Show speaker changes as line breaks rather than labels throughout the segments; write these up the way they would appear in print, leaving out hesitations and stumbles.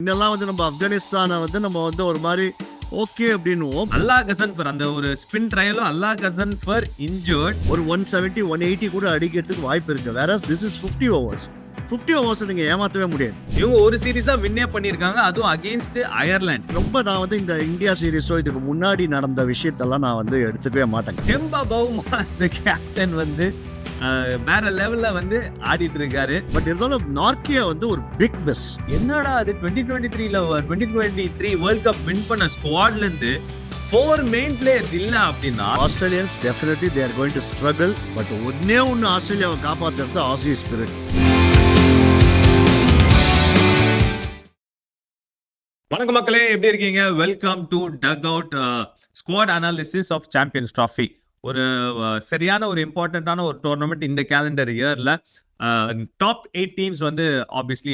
இன்னெல்லாம் வந்து நம்ம ஆப்கானிஸ்தானை வந்து நம்ம வந்து ஒரு மாதிரி ஓகே அப்படின்னுவோம்.
அல்லாஹ் கசன் ஃபார் அந்த ஒரு ஸ்பின் ட்ரையலும் அல்லாஹ் கசன் ஃபார் இன்ஜர்ட்
ஒரு 170 180 கூட அடிக்கிறதுக்கு வாய்ப்பு இருக்கு. வேற திஸ் இஸ் 50 ஓவர்ஸ். 50 ஓவர்ஸ் நீங்க ஏமாத்தவே முடியாது.
இவங்க ஒரு சீரீஸ் தான் வின்னே பண்ணிருக்காங்க, அதுவும் அகைன்ஸ்ட் அயர்லாந்து.
ரொம்ப நான் வந்து இந்த இந்தியா சீரீஸோ இதுக்கு முன்னாடி நடந்த விஷயத்தெல்லாம் நான் வந்து எடுத்துக்கவே மாட்டேன்.
கெம்பா பவுமா கேப்டன் வந்து வேற லெவல்ல வந்து ஆடிட்டு இருக்காரு.
பட் இருந்தாலும் நார்க்கியா வந்து ஒரு பிக் மிஸ்.
என்னடா அது 2023 வேர்ல்ட் கப் வின் பண்ண ஸ்குவாட்ல இருந்து 4 மெயின் பிளேயர்ஸ் இல்ல அப்படின்னா
Australians definitely they are going to struggle. But ஒன்னே ஒன்னு ஆஸ்திரேலியாவை காப்பாத்துறது ஆசி ஸ்பிரிட்.
வணக்கம் மக்களே, எப்படி இருக்கீங்க? Welcome to dugout squad analysis of champions trophy. ஒரு சரியான ஒரு இம்பார்ட்டண்ட்டான ஒரு டோர்னமெண்ட் இந்த கேலண்டர் இயர்ல. டாப் 8 டீம்ஸ் வந்து ஆப்வியஸ்லி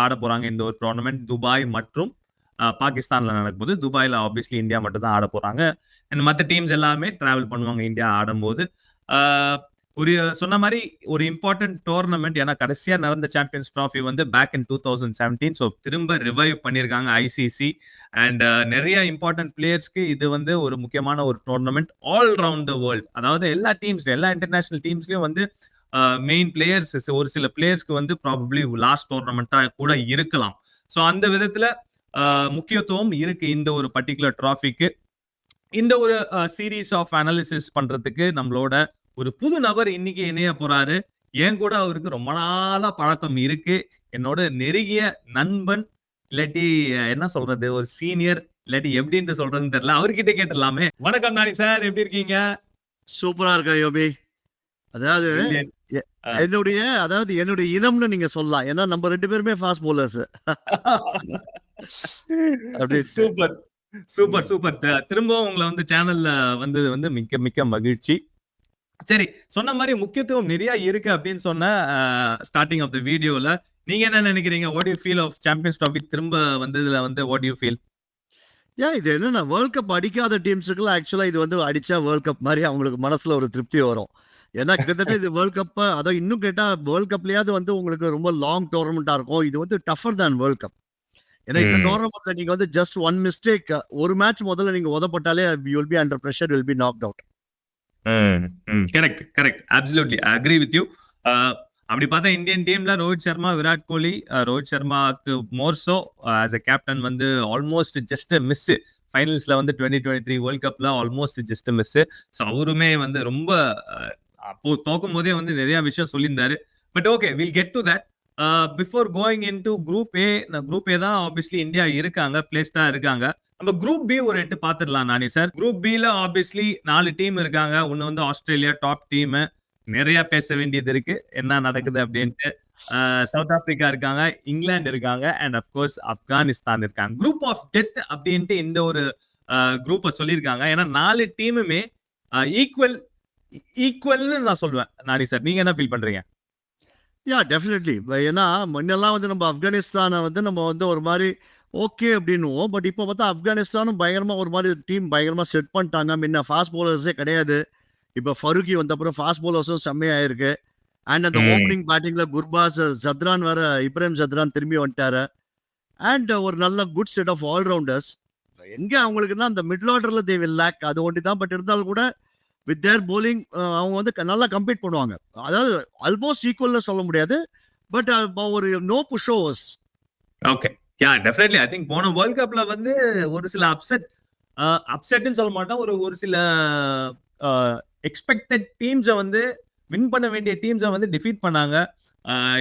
ஆட போறாங்க இந்த ஒரு டோர்னமெண்ட். துபாய் மற்றும் பாகிஸ்தான்ல நடக்கும்போது துபாயில் ஆப்வியஸ்லி இந்தியா மட்டும் தான் ஆட போறாங்க. அண்ட் மற்ற டீம்ஸ் எல்லாமே டிராவல் பண்ணுவாங்க இந்தியா ஆடும்போது. ஒரு சொன்ன மாதிரி ஒரு இம்பார்ட்டன்ட் டோர்னமெண்ட். ஏன்னா கடைசியா நடந்த சாம்பியன்ஸ் ட்ராஃபி வந்து பேக் இன் 2017. ஸோ திரும்ப ரிவைவ் பண்ணியிருக்காங்க ஐசிசி. அண்ட் நிறைய இம்பார்ட்டன்ட் பிளேயர்ஸ்க்கு இது வந்து ஒரு முக்கியமான ஒரு tournament all round the world. அதாவது எல்லா டீம்ஸ்லையும், எல்லா இன்டர்நேஷனல் டீம்ஸ்லையும் வந்து மெயின் பிளேயர்ஸ், ஒரு சில பிளேயர்ஸ்க்கு வந்து ப்ராபப்ளி லாஸ்ட் டோர்னமெண்ட்டா கூட இருக்கலாம். ஸோ அந்த விதத்துல முக்கியத்துவம் இருக்கு இந்த ஒரு பர்டிகுலர் ட்ராஃபிக்கு. இந்த ஒரு சீரீஸ் ஆஃப் அனாலிசிஸ் பண்றதுக்கு நம்மளோட ஒரு புது நபர் இன்னைக்கு இணைய போறாரு. என் கூட அவருக்கு ரொம்ப நாளா பழக்கம் இருக்கு. என்னோட நெருங்கிய நண்பன், இல்லாட்டி என்ன சொல்றது, ஒரு சீனியர், இல்லாட்டி எப்படின்னு சொல்றதுன்னு தெரியல. அவர்கிட்ட கேட்டுடலாமே. வணக்கம் நானி சார், எப்படி இருக்கீங்க?
சூப்பரா இருக்கா யோபி. அதாவது என்னுடைய இனம்னு நீங்க சொல்லலாம். ஏன்னா நம்ம 2 பேருமே fast bowlers.
Super super super. திரும்பவும் உங்களை வந்து சேனல்ல வந்தது வந்து மிக்க மிக்க மகிழ்ச்சி. சரி, சொன்ன மாதிரி முக்கியத்துவம் நிறைய இருக்கு அப்படின்னு சொன்ன ஸ்டார்டிங் ஆஃப் த வீடியோல. நீங்க என்ன நினைக்கிறீங்க? What you feel of champions trophy திரும்ப வந்ததுல வந்து வாட் யூ ஃபீல்?
இது என்னன்னா வேர்ல்ட் கப் அடிக்காத டீம்ஸுக்குலாம் ஆக்சுவலா இது வந்து அடிச்சா வேர்ல்ட் கப் மாதிரி அவங்களுக்கு மனசுல ஒரு திருப்தி வரும். ஏன்னா கிட்டத்தட்ட இது வேர்ல்ட் கப், அதான் இன்னும் கேட்டா வேர்ல்ட் கப்லயாவது வந்து உங்களுக்கு ரொம்ப லாங் டோர்னமெண்டா இருக்கும். இது வந்து டஃபர் தான் வேர்ல்ட் கப். ஏன்னா இந்த டோர்னமெண்ட்ல நீங்க வந்து ஜஸ்ட் ஒன் மிஸ்டேக், ஒரு மேட்ச் முதல்ல நீங்க உதப்பட்டாலே you will be under pressure, will be knocked out.
Correct absolutely agree with you. அப்படி பார்த்தா இந்தியன் டீம்ல ரோஹித் சர்மா, விராட் கோலி, ரோஹித் சர்மாக்கு மோர்சோ ஆஸ் அ கேப்டன் வந்து ஆல்மோஸ்ட் ஜஸ்ட் மிஸ். ஃபைனல்ஸ்ல வந்து 2023 வேர்ல்ட் கப்ல ஆல்மோஸ்ட் ஜஸ்ட் மிஸ். ஸோ அவருமே வந்து ரொம்ப அப்போ தோக்கும் போதே வந்து நிறைய விஷயம் சொல்லியிருந்தாரு. But okay, will get to that. Before going in to group A, group A தான் ஆப்வியஸ்லி இந்தியா இருக்காங்க, பிளேஸ்டா இருக்காங்க. நம்ம குரூப் பி ஒரு 8 பாத்துடலாம் நானி சார். குரூப் பில ஆப்வியஸ்லி 4 டீம் இருக்காங்க. ஒன்னு வந்து ஆஸ்திரேலியா டாப் டீம், நிறைய பேச வேண்டியது இருக்கு என்ன நடக்குது அப்படின்ட்டு. சவுத் ஆப்பிரிக்கா இருக்காங்க, இங்கிலாந்து இருக்காங்க, அண்ட் அப்கோர்ஸ் ஆப்கானிஸ்தான் இருக்காங்க. குரூப் ஆஃப் டெத் அப்படின்ட்டு இந்த ஒரு குரூப்பை சொல்லியிருக்காங்க. ஏன்னா 4 டீமுமே ஈக்குவல்னு நான் சொல்லுவேன். நானி சார், நீங்க என்ன ஃபீல் பண்றீங்க?
டெஃபினெட்லி. ஏன்னா முன்னெல்லாம் வந்து நம்ம ஆப்கானிஸ்தானை வந்து நம்ம வந்து ஒரு மாதிரி ஓகே அப்படின்னுவோம். பட் இப்போ பார்த்தா ஆப்கானிஸ்தானும் பயங்கரமா ஒரு மாதிரி டீம் பயங்கரமா செட் பண்ணிட்டாங்க. முன்ன ஃபாஸ்ட் பவுலர்ஸே கிடையாது. இப்போ ஃபருகி வந்த அப்புறம் ஃபாஸ்ட் பவுலர்ஸும் செம்மையாயிருக்கு. அண்ட் அந்த ஓப்பனிங் பேட்டிங்ல குர்பாஸ், ஜத்ரான் வேற, இப்ராஹிம் ஜத்ரான் திரும்பி வந்துட்டாரு. அண்ட் ஒரு நல்ல குட் செட் ஆஃப் ஆல்ரவுண்டர்ஸ். எங்க அவங்களுக்கு தான் அந்த மிடில் ஆர்டர்ல தே வில் லேக், அது ஒண்டி தான். பட் இருந்தாலும் கூட வித் தேர் போலிங் அவங்க வந்து நல்லா கம்பீட் பண்ணுவாங்க. அதாவது ஆல்மோஸ்ட் ஈக்குவல்ல சொல்ல முடியாது, பட் ஒரு no push overs.
Okay, definitely. I think போன வேர்ல்ட் கப்ல வந்து ஒரு சில அப்செட்னு சொல்ல மாட்டோம், ஒரு சில எக்ஸ்பெக்டட் டீம்ஸை வந்து வின் பண்ண வேண்டிய டீம்ஸை வந்து டிஃபீட் பண்ணாங்க.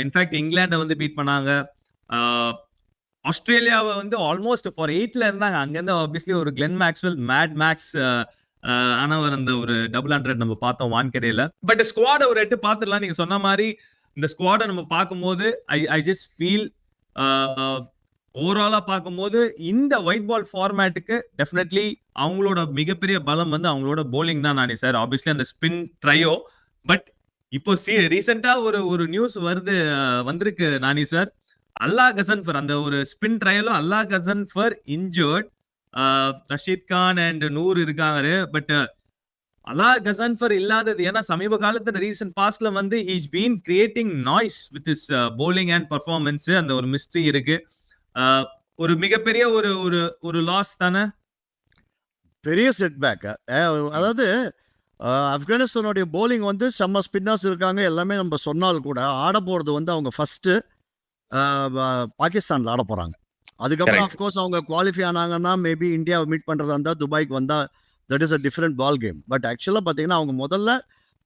இன்ஃபேக்ட் இங்கிலாண்டை வந்து பீட் பண்ணாங்க. ஆஸ்திரேலியாவை வந்து ஆல்மோஸ்ட் ஃபார் 8ல இருந்தாங்க. அங்கேருந்து ஆப்வியஸ்லி ஒரு கிளென் மேக்ஸ்வெல், மேட் மேக்ஸ் ஆனவர் அந்த ஒரு 200 நம்ம பார்த்தோம் வான்கடையில. பட் ஸ்குவாட ஒரு 8 பார்த்துடலாம். நீங்க சொன்ன மாதிரி இந்த ஸ்குவாடை நம்ம பார்க்கும்போது ஐ ஜஸ்ட் ஃபீல் ஓவராலா பார்க்கும்போது இந்த ஒயிட் பால் ஃபார்மேட்டுக்கு டெஃபினெட்லி அவங்களோட மிகப்பெரிய பலம் வந்து அவங்களோட போலிங் தான் நானி சார். ஆப்வியஸ்லி அந்த ஸ்பின் ட்ரையோ. பட் இப்போ ரீசெண்டா ஒரு நியூஸ் வந்திருக்கு நானி சார். அல்லாஹ் கசன் ஃபார் அந்த ஒரு ஸ்பின் ட்ரையலும் Allah Ghazanfar injured. Rashid Khan and Noor இருக்காங்க. பட் அல்லாஹ் கசன் ஃபார் இல்லாதது ஏன்னா சமீப காலத்துல ரீசன்ட் பாஸ்ட்ல வந்து he's been creating noise with is polling and performance. அந்த ஒரு மிஸ்ட்ரி இருக்கு. ஒரு மிகப்பெரிய ஒரு ஒரு ஒரு லாஸ் தானே.
பெரிய செட்பேக். அதாவது ஆப்கானிஸ்தானுடைய போலிங் வந்து செம்ம ஸ்பின்னர்ஸ் இருக்காங்க எல்லாமே நம்ம சொன்னால் கூட ஆட போறது வந்து அவங்க ஃபர்ஸ்ட் பாகிஸ்தான்ல ஆட போறாங்க. அதுக்கப்புறம்
Correct.
அஃப்கோர்ஸ் அவங்க குவாலிஃபை ஆனாங்கன்னா மேபி இந்தியாவை மீட் பண்றதா இருந்தா துபாய்க்கு வந்தா that is a different ball game. But ஆக்சுவலா பாத்தீங்கன்னா அவங்க முதல்ல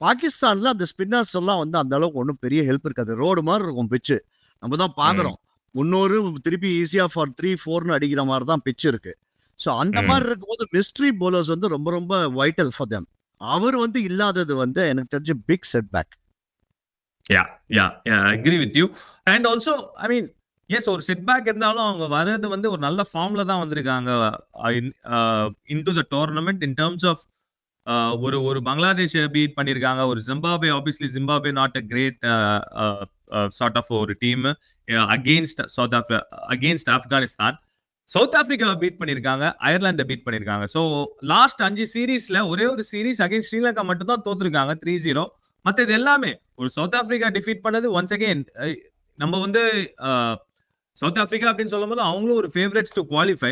பாகிஸ்தான்ல அந்த ஸ்பின்னர்ஸ் எல்லாம் வந்து அந்த அளவுக்கு ஒன்றும் பெரிய ஹெல்ப் இருக்காது. ரோடு மாதிரி இருக்கும் பிச்சு. நம்ம தான் பாக்குறோம். 300 திருப்பி ஈஸியா ஃபார் 3-4ன்னு அடிக்கிற மாதிரி தான் பிச் இருக்கு. ஸோ அந்த
ம்.
மாதிரி இருக்கும்போது மிஸ்ட்ரி bowlers வந்து ரொம்ப ரொம்ப வைட்டல் ஃபார் them. அவர் வந்து இல்லாதது வந்து எனக்கு தெரிஞ்சு big setback.
Yeah, I agree with you. And also, I mean, yes, ஒரு செட்பேக் இருந்தாலும் அவங்க வர்றது வந்து ஒரு நல்ல ஃபார்ம்ல தான் வந்திருக்காங்க into the tournament in terms of ஒரு ஒரு பங்களாதேஷை பீட் பண்ணியிருக்காங்க. ஒரு Zimbabwe, obviously Zimbabwe not a great sort of ஒரு டீம் அகேன்ஸ்ட் ஆப்கானிஸ்தான். சவுத் ஆப்பிரிக்காவை பீட் பண்ணியிருக்காங்க, அயர்லாண்டை பீட் பண்ணியிருக்காங்க. ஸோ லாஸ்ட் 5 சீரீஸ்ல ஒரே ஒரு சீரீஸ் அகைன்ஸ்ட் ஸ்ரீலங்கா மட்டும் தான் தோத்துருக்காங்க 3-0. மற்ற இது எல்லாமே ஒரு சவுத் ஆப்பிரிக்கா டிஃபீட் பண்ணது ஒன்ஸ் அகெயின். நம்ம வந்து சவுத் ஆப்பிரிக்கா அப்படின்னு சொல்லும் போது அவங்களும் ஒரு ஃபேவரட்ஸ் டு குவாலிஃபை,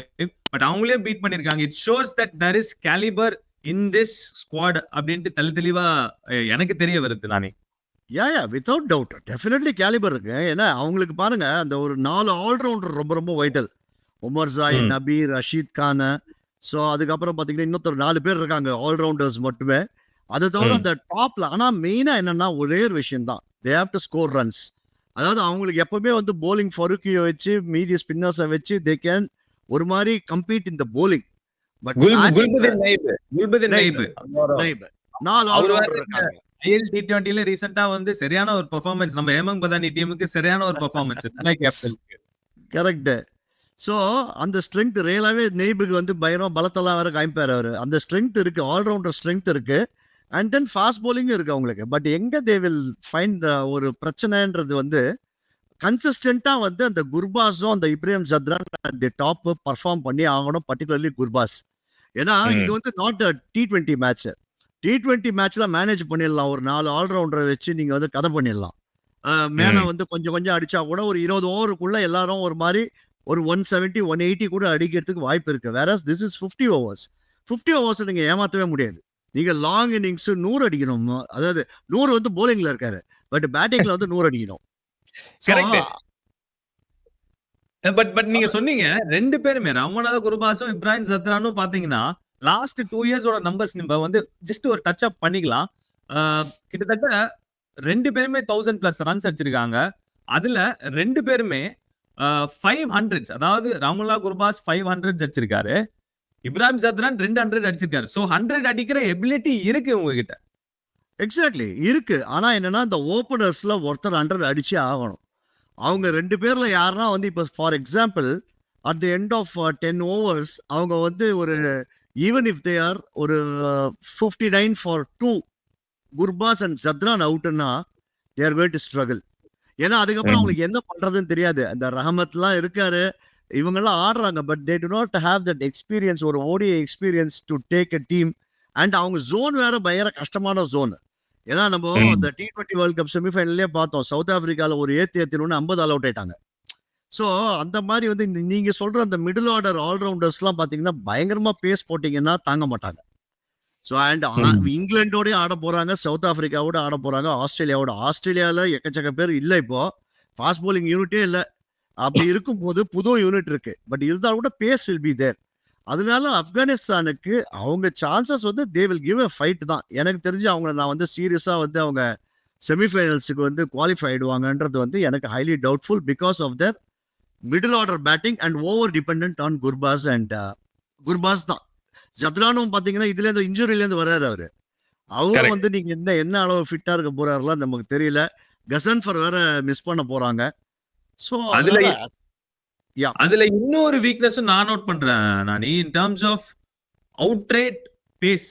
பட் அவங்களே பீட் பண்ணியிருக்காங்க. It shows that there is calibre in this squad அப்படின்ட்டு தெளிவா எனக்கு தெரிய வருது. நானே
வித்தவுட் டவுட் டெஃபினெட்லி கேலிபர் இருக்கு. ஏன்னா அவங்களுக்கு பாருங்க அந்த ஒரு 4 ஆல்ரவுண்டர் ரொம்ப ரொம்ப vital. Omarzai, Nabi, Rashid Khan. So அதுக்கப்புறம் பார்த்தீங்கன்னா இன்னொருத்தர் 4 பேர் இருக்காங்க ஆல்ரவுண்டர்ஸ் மட்டுமே. அதை தவிர அந்த டாப்ல ஆனா மெயினா என்னன்னா ஒரே ஒரு விஷயம் தான், they have to score runs. அதாவது அவங்களுக்கு எப்பவுமே வந்து போலிங் ஃபருக்கியை வச்சு மீதி ஸ்பின்னர்ஸை வச்சு தே கேன் ஒரு மாதிரி கம்பீட் இந்த போலிங். பட் 4 ஆல்ரவுண்டர் இருக்காங்க.
ஐஎல் T20ல ரீசெண்டா வந்து சரியான ஒரு பெர்ஃபார்மன்ஸ் நம்ம ஹேமந்த் பதானி டீமுக்கு சரியான ஒரு பெர்ஃபார்மன்ஸ் கேப்டனுக்கு.
கரெக்ட். ஸோ அந்த ஸ்ட்ரென்த் ரியலாவே நெய்புக்கு வந்து பயங்கரமா பலத்தெல்லாம் வேற காமிப்பாரு அவரு. அந்த ஸ்ட்ரென்த் இருக்கு, ஆல்ரவுண்டர் ஸ்ட்ரென்த் இருக்கு. அண்ட் தென் ஃபாஸ்ட் போலிங்கும் இருக்கு அவங்களுக்கு. பட் எங்க தே வில் ஃபைண்ட் ஒரு பிரச்சனைன்றது வந்து கன்சிஸ்டன்டா வந்து அந்த குர்பாஸும் அந்த Ibrahim Zadran the top perform பண்ணி ஆகணும், பர்டிகுலர்லி குர்பாஸ். ஏன்னா இது வந்து not a T20 match. T20 மேட்ச்ல மேனேஜ் பண்ணிடலாம், ஒரு 4 ஆல்ரவுண்டரை வச்சு நீங்க வந்து கதை பண்ணிடலாம். மேல வந்து கொஞ்சம் கொஞ்சம் அடிச்சா கூட ஒரு 20 ஓவருக்குள்ள எல்லாரும் ஒரு மாதிரி ஒரு 170 180 கூட அடிக்கிறதுக்கு வாய்ப்பு இருக்கு. வேற திஸ் இஸ் 50 ஓவர்ஸ். 50 ஓவர்ஸ் நீங்க ஏமாத்தவே முடியாது. நீங்க லாங் இன்னிங்ஸ் 100 அடிக்கணும். அதாவது 100 வந்து போலிங்ல இருக்காரு, பட் பேட்டிங்ல வந்து 100 அடிக்கணும்.
பட் நீங்க சொன்னீங்க 2 பேருமே ரமணால குர்பாஸும் இப்ராஹிம் ஜத்ரானும் பாத்தீங்கன்னா லாஸ்ட் 2 இயர்ஸோட நம்பர்ஸ் நம்ம வந்து ஜஸ்ட் ஒரு டச் அப் பண்ணிக்கலாம். கிட்டத்தட்ட 2 பேருமே 1000+ ரன்ஸ் அடிச்சிருக்காங்க. அதுல 2 பேருமே 500s, அதாவது ரமணா குர்பாஸ் 500 அடிச்சிருக்காரு, இப்ராஹிம் ஜத்ரான் 200 அடிச்சிருக்காரு. சோ 100 அடிக்கிற எபிலிட்டி இருக்கு உங்ககிட்ட.
எக்ஸாக்ட்லி இருக்கு. ஆனா என்னன்னா இந்த ஓபனர்ஸ்ல ஒருத்தர் 100 அடிச்சே ஆகணும். அவங்க 2 பேர்ல யாருன்னா வந்து இப்போ for example at the end of 10 overs அவங்க வந்து ஒரு ஈவன் இஃப் தே ஆர் ஒரு 59 ஃபார் 2 குர்பாஸ் அண்ட் ஜத்ரான் அவுட்னா they are going to struggle. ஏன்னா அதுக்கப்புறம் அவங்களுக்கு என்ன பண்றதுன்னு தெரியாது. அந்த ரஹமத்லாம் இருக்காரு, இவங்கெல்லாம் ஆடுறாங்க, but they do not have that experience, ஒரு ODI experience to take a team. And அவங்க ஜோன் வேற பயங்கர கஷ்டமான ஜோன். ஏன்னா நம்ம அந்த T20 வேர்ல்ட் கப் செமிஃபைனல்லே பார்த்தோம், சவுத் ஆப்பிரிக்கால ஒரு ஏத்தினு 50 ஆல் அவுட் ஆயிட்டாங்க. ஸோ அந்த மாதிரி வந்து நீங்க சொல்ற அந்த மிடில் ஆர்டர் ஆல்ரவுண்டர்ஸ்லாம் பார்த்தீங்கன்னா பயங்கரமா பேஸ் போட்டீங்கன்னா தாங்க மாட்டாங்க. ஸோ அண்ட் இங்கிலாண்டோடய ஆட போறாங்க, சவுத் ஆப்பிரிக்காவோட ஆட போறாங்க, ஆஸ்திரேலியாவில் எக்கச்சக்க பேர் இல்லை, இப்போ ஃபாஸ்ட் போலிங் யூனிட்டே இல்லை. அப்படி இருக்கும்போது புது யூனிட் இருக்கு, பட் இருந்தாலும் கூட பேஸ் வில் பி தேர். அதனால ஆப்கானிஸ்தானுக்கு அவங்க சான்சஸ் வந்து they will give a fight தான். எனக்கு தெரிஞ்சு அவங்க நான் வந்து சீரியஸா வந்து அவங்க செமிஃபைனல்ஸுக்கு வந்து குவாலிஃபை ஆயிடுவாங்கன்றது வந்து எனக்கு highly doubtful because of their middle order batting and over depend on Gurbaz. And Gurbaz தான். ஜத்ரானும் பாத்தீங்கன்னா இதுல இருந்து இன்ஜுரியிலேருந்து வர்றாரு அவரு. அவரும் வந்து நீங்க என்ன அளவு ஃபிட்டா இருக்க போறாருலாம் நமக்கு தெரியல. கசன்ஃபர் வேற மிஸ் பண்ண போறாங்க. ஸோ
அதுல இன்னொரு வீக்னஸும் நான் நோட் பண்றேன் Nani, in terms of outright pace.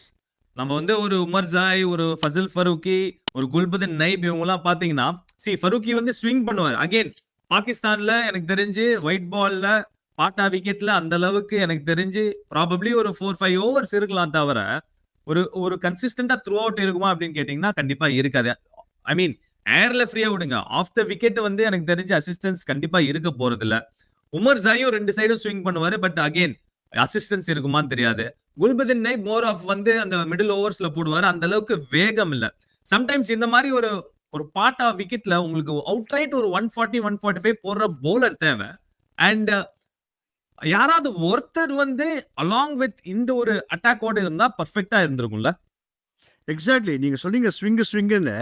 நம்ம வந்து ஒரு உமர் ஜாய், ஒரு ஃபசில் ஃபரூக்கி, ஒரு குல்புதீன் நைப் இவங்கலாம் பாத்தீங்கன்னா ஃபரூக்கி வந்து ஸ்விங் பண்ணுவார். அகைன் பாகிஸ்தான்ல எனக்கு தெரிஞ்சு ஒயிட் பால்ல பாட்டா விக்கெட்ல அந்த அளவுக்கு எனக்கு தெரிஞ்சு ப்ராபப்ளி ஒரு 4-5 ஓவர்ஸ் இருக்கலாம், தவிர ஒரு கன்சிஸ்டன்டா த்ரூ அவுட் இருக்குமா அப்படின்னு கேட்டீங்கன்னா கண்டிப்பா இருக்காது. ஐ மீன் ஏர்ல ஃப்ரீயா விடுங்க, ஆஃப் த விக்கெட் வந்து எனக்கு தெரிஞ்ச அசிஸ்டன்ஸ் கண்டிப்பா இருக்க போறது இல்ல. உமர் ஜாயும் 2 சைடும் ஸ்விங் பண்ணுவாரு. பட் அகைன் அசிஸ்டன்ஸ் இருக்குமான்னு தெரியாது. குல்பதின் நைப் மோர் ஆஃப் வந்து அந்த மிடில் ஓவர்ஸ்ல போடுவாரு. அந்த அளவுக்கு வேகம் இல்ல. சம்டைம்ஸ் இந்த மாதிரி ஒரு பாட்டா விக்கெட்ல உங்களுக்கு அவுட்ரைட் ஒரு 140 145 போடுற பவுலர் தேவை. அண்ட் யாராவது ஒருத்தர் வந்து அலாங் வித் இந்த ஒரு அட்டாக்கோட இருந்தா பர்ஃபெக்டா இருந்திருக்கும்ல.
எக்ஸாக்ட்லி. நீங்க சொன்னீங்க ஸ்விங்குன்னு.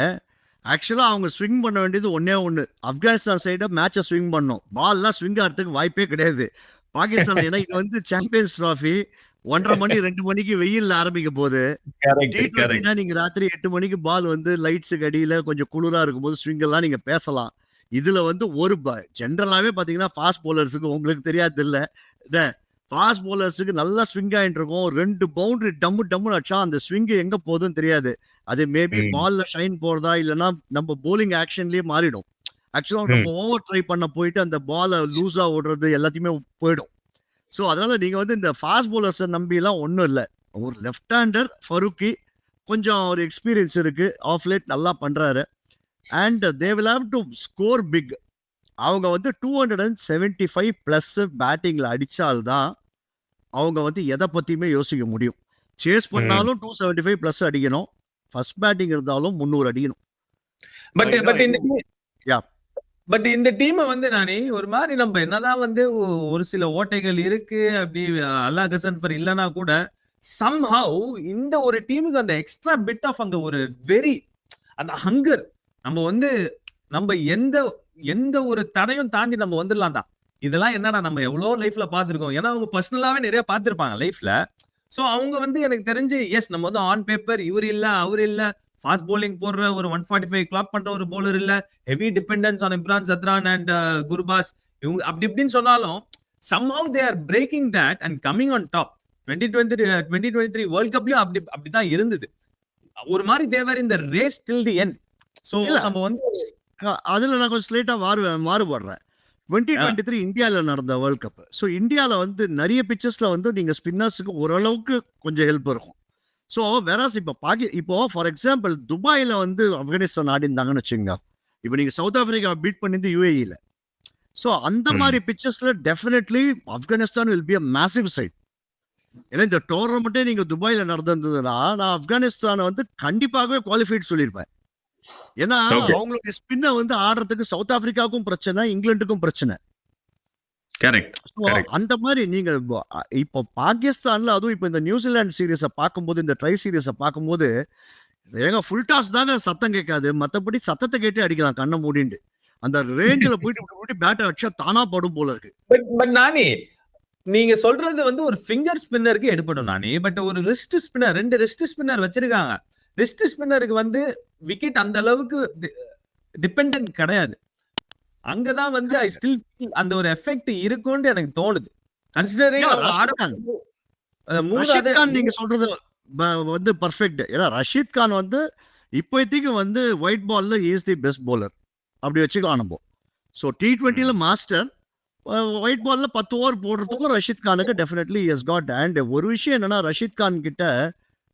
ஆக்சுவலா அவங்க ஸ்விங் பண்ண வேண்டியது ஒண்ணே ஒண்ணு. ஆப்கானிஸ்தான் சைட மேட்ச ஸ்விங் பண்ணணும். பால்லாம் ஸ்விங் ஆகிறதுக்கு வாய்ப்பே கிடையாது. பாகிஸ்தான் ஏன்னா இது வந்து சாம்பியன்ஸ் டிராஃபி 1:30 மணி 2 மணிக்கு வெயில்ல ஆரம்பிக்க போகுது. T20னா நீங்க ராத்திரி 8 மணிக்கு பால் வந்து லைட்ஸுக்கு அடியில கொஞ்சம் குளிரா இருக்கும்போது ஸ்விங் எல்லாம் நீங்க பேசலாம். இதுல வந்து ஒரு ஜென்ரலாவே பாத்தீங்கன்னா ஃபாஸ்ட் பவுலர்ஸுக்கு உங்களுக்கு தெரியாது இல்ல. இந்த ஃபாஸ்ட் பவுலர்ஸுக்கு நல்லா ஸ்விங் ஆயிட்டு இருக்கும். 2 பவுண்டரி டம்முன்னு அடிச்சா அந்த ஸ்விங் எங்க போகுதுன்னு தெரியாது. அது மேபி பால்ல ஷைன் போறதா இல்லைன்னா நம்ம போலிங் ஆக்ஷன்லயே மாறிடும். ஆக்சுவலா நம்ம ஓவர் ட்ரை பண்ண போயிட்டு அந்த பாலை லூஸா ஓடுறது எல்லாத்தையுமே போயிடும். ஸோ அதனால நீங்க வந்து இந்த ஃபாஸ்ட் பவுலர்ஸை நம்பி எல்லாம் ஒன்றும் இல்லை. ஒரு லெஃப்ட் ஹேண்டர் ஃபருக்கி கொஞ்சம் ஒரு எக்ஸ்பீரியன்ஸ் இருக்கு. ஆஃப் லேட் நல்லா பண்றாரு. And they will have to score big. அவங்க வந்து 275 பிளஸ் பேட்டிங்ல அடிச்சால்தான் அவங்க வந்து எதை பத்தியுமே யோசிக்க முடியும். சேஸ் பண்ணாலும் 275 பிளஸ் அடிக்கணும். ஃபர்ஸ்ட் பேட்டிங் இருந்தாலும் 300 அடிக்கணும்.
பட் இந்த டீம் வந்து நானே ஒரு மாதிரி நம்ம என்னதான் வந்து ஒரு சில ஓட்டைகள் இருக்கு அப்படி அல்லா கசன்ஃபர் இல்லைன்னா கூட somehow இந்த ஒரு டீமுக்கு அந்த எக்ஸ்ட்ரா பிட் ஆஃப் அந்த ஒரு வெரி அந்த ஹங்கர் நம்ம எந்த ஒரு தடையும் தாண்டி நம்ம வந்துடலாம்டா. இதெல்லாம் என்னடா நம்ம எவ்வளவு லைஃப்ல பாத்துருக்கோம். ஏன்னா அவங்க பர்சனலாவே நிறைய பாத்துருப்பாங்க லைஃப்ல. சோ அவங்க வந்து எனக்கு தெரிஞ்சு எஸ் நம்ம வந்து ஆன் பேப்பர் இவர் இல்ல அவர் இல்ல ஃபாஸ்ட் bowling போடுற ஒரு 145 கிளாக் பண்ற ஒரு bowler இல்ல, heavy dependence on Imran Zadran and Gurbaz இவங்க அப்படி இப்படின்னு சொன்னாலும் somehow they are breaking that and coming on top. 2023 world கப்லயும் அப்படிதான் இருந்தது. ஒரு மாதிரி தேவர் இந்த race till the end. So நம்ம வந்து
அதுல நான் கொஞ்சம் ஸ்லேட்டா மாறுபடுறேன். 2023 இந்தியால நடந்த வேர்ல்ட் கப். ஸோ இந்தியால வந்து நிறைய பிச்சர்ஸ்ல வந்து நீங்க ஸ்பின்னர்ஸுக்கு ஓரளவுக்கு கொஞ்சம் ஹெல்ப் இருக்கும். ஸோ வேறாஸ் இப்போ ஃபார் எக்ஸாம்பிள் துபாயில வந்து ஆப்கானிஸ்தான் ஆடி இருந்தாங்கன்னு வச்சுங்க. இப்போ நீங்க சவுத் ஆப்பிரிக்கா பீட் பண்ணிருந்து யூஏஇல. ஸோ அந்த மாதிரி பிச்சர்ஸ்ல definitely Afghanistan will be a massive side. ஏன்னா இந்த டோர்னமெண்ட்டே நீங்க துபாயில நடந்திருந்ததுன்னா நான் ஆப்கானிஸ்தானை வந்து கண்டிப்பாகவே குவாலிஃபைட் சொல்லியிருப்பேன். ஏன்னா அவங்களுடைய ஸ்பின்னை வந்து ஆடுறதுக்கு சவுத் ஆப்பிரிக்காவுக்கும் பிரச்சனை, இங்கிலாந்துக்கும் பிரச்சனை. அந்த மாதிரி நீங்க இப்போ பாகிஸ்தான்ல அதுவும் இப்போ இந்த நியூசிலாந்து சீரீஸை பார்க்கும்போது இந்த ட்ரை சீரீஸை பார்க்கும்போது ஏங்க ஃபுல் டாஸ் தானே சத்தம் கேட்காது. மற்றபடி சத்தத்தை கேட்டு அடிக்கலாம் கண்ணை மூடிண்டு. அந்த ரேஞ்சில் போயிட்டு பேட்டை அடிச்சா தானா படும் போல இருக்கு.
பட் நானே நீங்க சொல்றது வந்து ஒரு ஃபிங்கர் ஸ்பின்னருக்கு எடுப்படும் நானே. பட் ஒரு ரிஸ்ட் ஸ்பின்னர் 2 ரிஸ்ட் ஸ்பின்னர் வச்சிருக்காங்க. ரிஸ்ட் ஸ்பின்னருக்கு வந்து விக்கெட் அந்த அளவுக்கு டிபெண்டன்ட் கிடையாது. அங்கதான் வந்து ஐ ஸ்டில் அந்த ஒரு எஃபெக்ட் இருக்கும்னு எனக்கு தோணுது. கன்சிடரிங்
ரஷீத் கான் நீங்க சொல்றது வந்து பர்ஃபெக்ட். ஏன்னா ரஷீத் கான் வந்து இப்போதைக்கு வந்து ஒயிட் பால்ல இஸ் தி பெஸ்ட் பவுலர் அப்படி வச்சுக்கலாம் நம்ம. ஸோ T20ல மாஸ்டர், ஒயிட் பால்ல 10 ஓவர் போடுறதுக்கும் ரஷீத் கானுக்கு டெஃபினெட்லி இஸ் காட். அண்ட் ஒரு விஷயம் என்னன்னா ரஷீத் கான் கிட்ட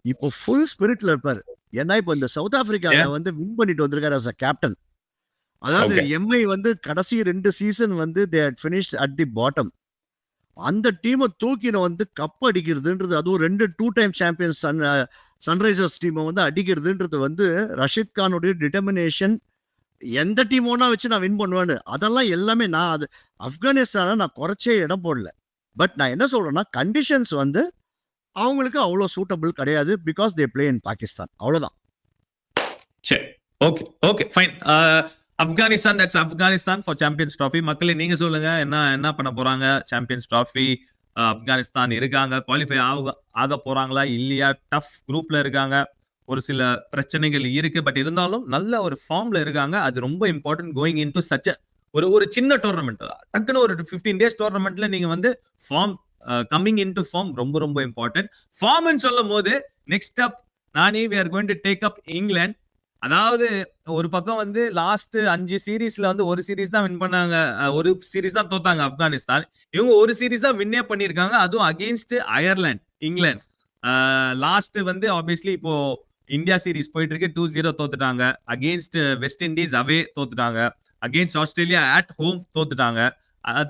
இப்போ ஃபுல் ஸ்பிரிட்ல இருப்பாரு. ஏன்னா இப்போ இந்த சவுத் ஆப்பிரிக்கால வந்து வின் பண்ணிட்டு வந்திருக்காரு as a கேப்டன். அதாவது எம்ஐ வந்து கடைசி 2 சீசன் வந்து தே hut finished at the bottom. அந்த டீமை தூக்கின வந்து கப் அடிக்கிறதுன்றது, அதுவும் 2 2 டைம் சாம்பியன்ஸ் சன்ரைசர்ஸ் டீமை வந்து அடிக்கிறதுன்றது வந்து ரஷீத் கானுடைய டிட்டர்மினேஷன். எந்த டீம் ஒன்னா வச்சு நான் வின் பண்ணுவேன்னு அதெல்லாம் எல்லாமே நான் அது ஆப்கானிஸ்தானை நான் குறைச்சே இடம் போடல. பட் நான் என்ன சொல்றேன்னா கண்டிஷன்ஸ் வந்து அவங்களுக்கு அவ்வளோ சூட்டபிள் கிடையாது. Because they play in Pakistan. அவ்வளவுதான்.
சரி, okay okay fine. Afghanistan, that's Afghanistan for champions trophy. மக்களே நீங்க சொல்லுங்க என்ன பண்ண போறாங்க சாம்பியன்ஸ் ட்ராஃபி? ஆப்கானிஸ்தான் இருக்காங்க, குவாலிஃபை ஆக போறாங்களா இல்லையா? டஃப் குரூப்ல இருக்காங்க, ஒரு சில பிரச்சனைகள் இருக்கு. பட் இருந்தாலும் நல்ல ஒரு ஃபார்ம்ல இருக்காங்க. அது ரொம்ப இம்பார்ட்டன்ட் கோயிங் இன்டு சச் ஒரு சின்ன டோர்னமெண்ட். டக்குன்னு ஒரு 15 டேஸ் டோர்னமெண்ட்ல நீங்க வந்து ஃபார்ம் கம்மிங் இன்டு ஃபார்ம் ரொம்ப ரொம்ப இம்பார்ட்டன்ட். ஃபார்ம்னு சொல்லும் போது நெக்ஸ்ட் அப் நானே we are going to take up England. அதாவது ஒரு பக்கம் வந்து லாஸ்ட் 5 சீரீஸ்ல வந்து ஒரு சீரீஸ் தான் வின் பண்ணாங்க, ஒரு சீரீஸ் தான் தோத்தாங்க ஆப்கானிஸ்தான். இவங்க ஒரு சீரீஸ் தான் வின்னே பண்ணிருக்காங்க, அதுவும் அகெயின்ஸ்ட் அயர்லாந்து, இங்கிலாந்து. லாஸ்ட் வந்து ஆப்வியஸ்லி இப்போ இந்தியா சீரீஸ் போயிட்டு இருக்கு, 2-0 தோத்துட்டாங்க. அகெயின்ஸ்ட் வெஸ்ட் இண்டீஸ் அவே தோத்துட்டாங்க. அகெயின்ஸ்ட் ஆஸ்திரேலியா அட் ஹோம் தோத்துட்டாங்க.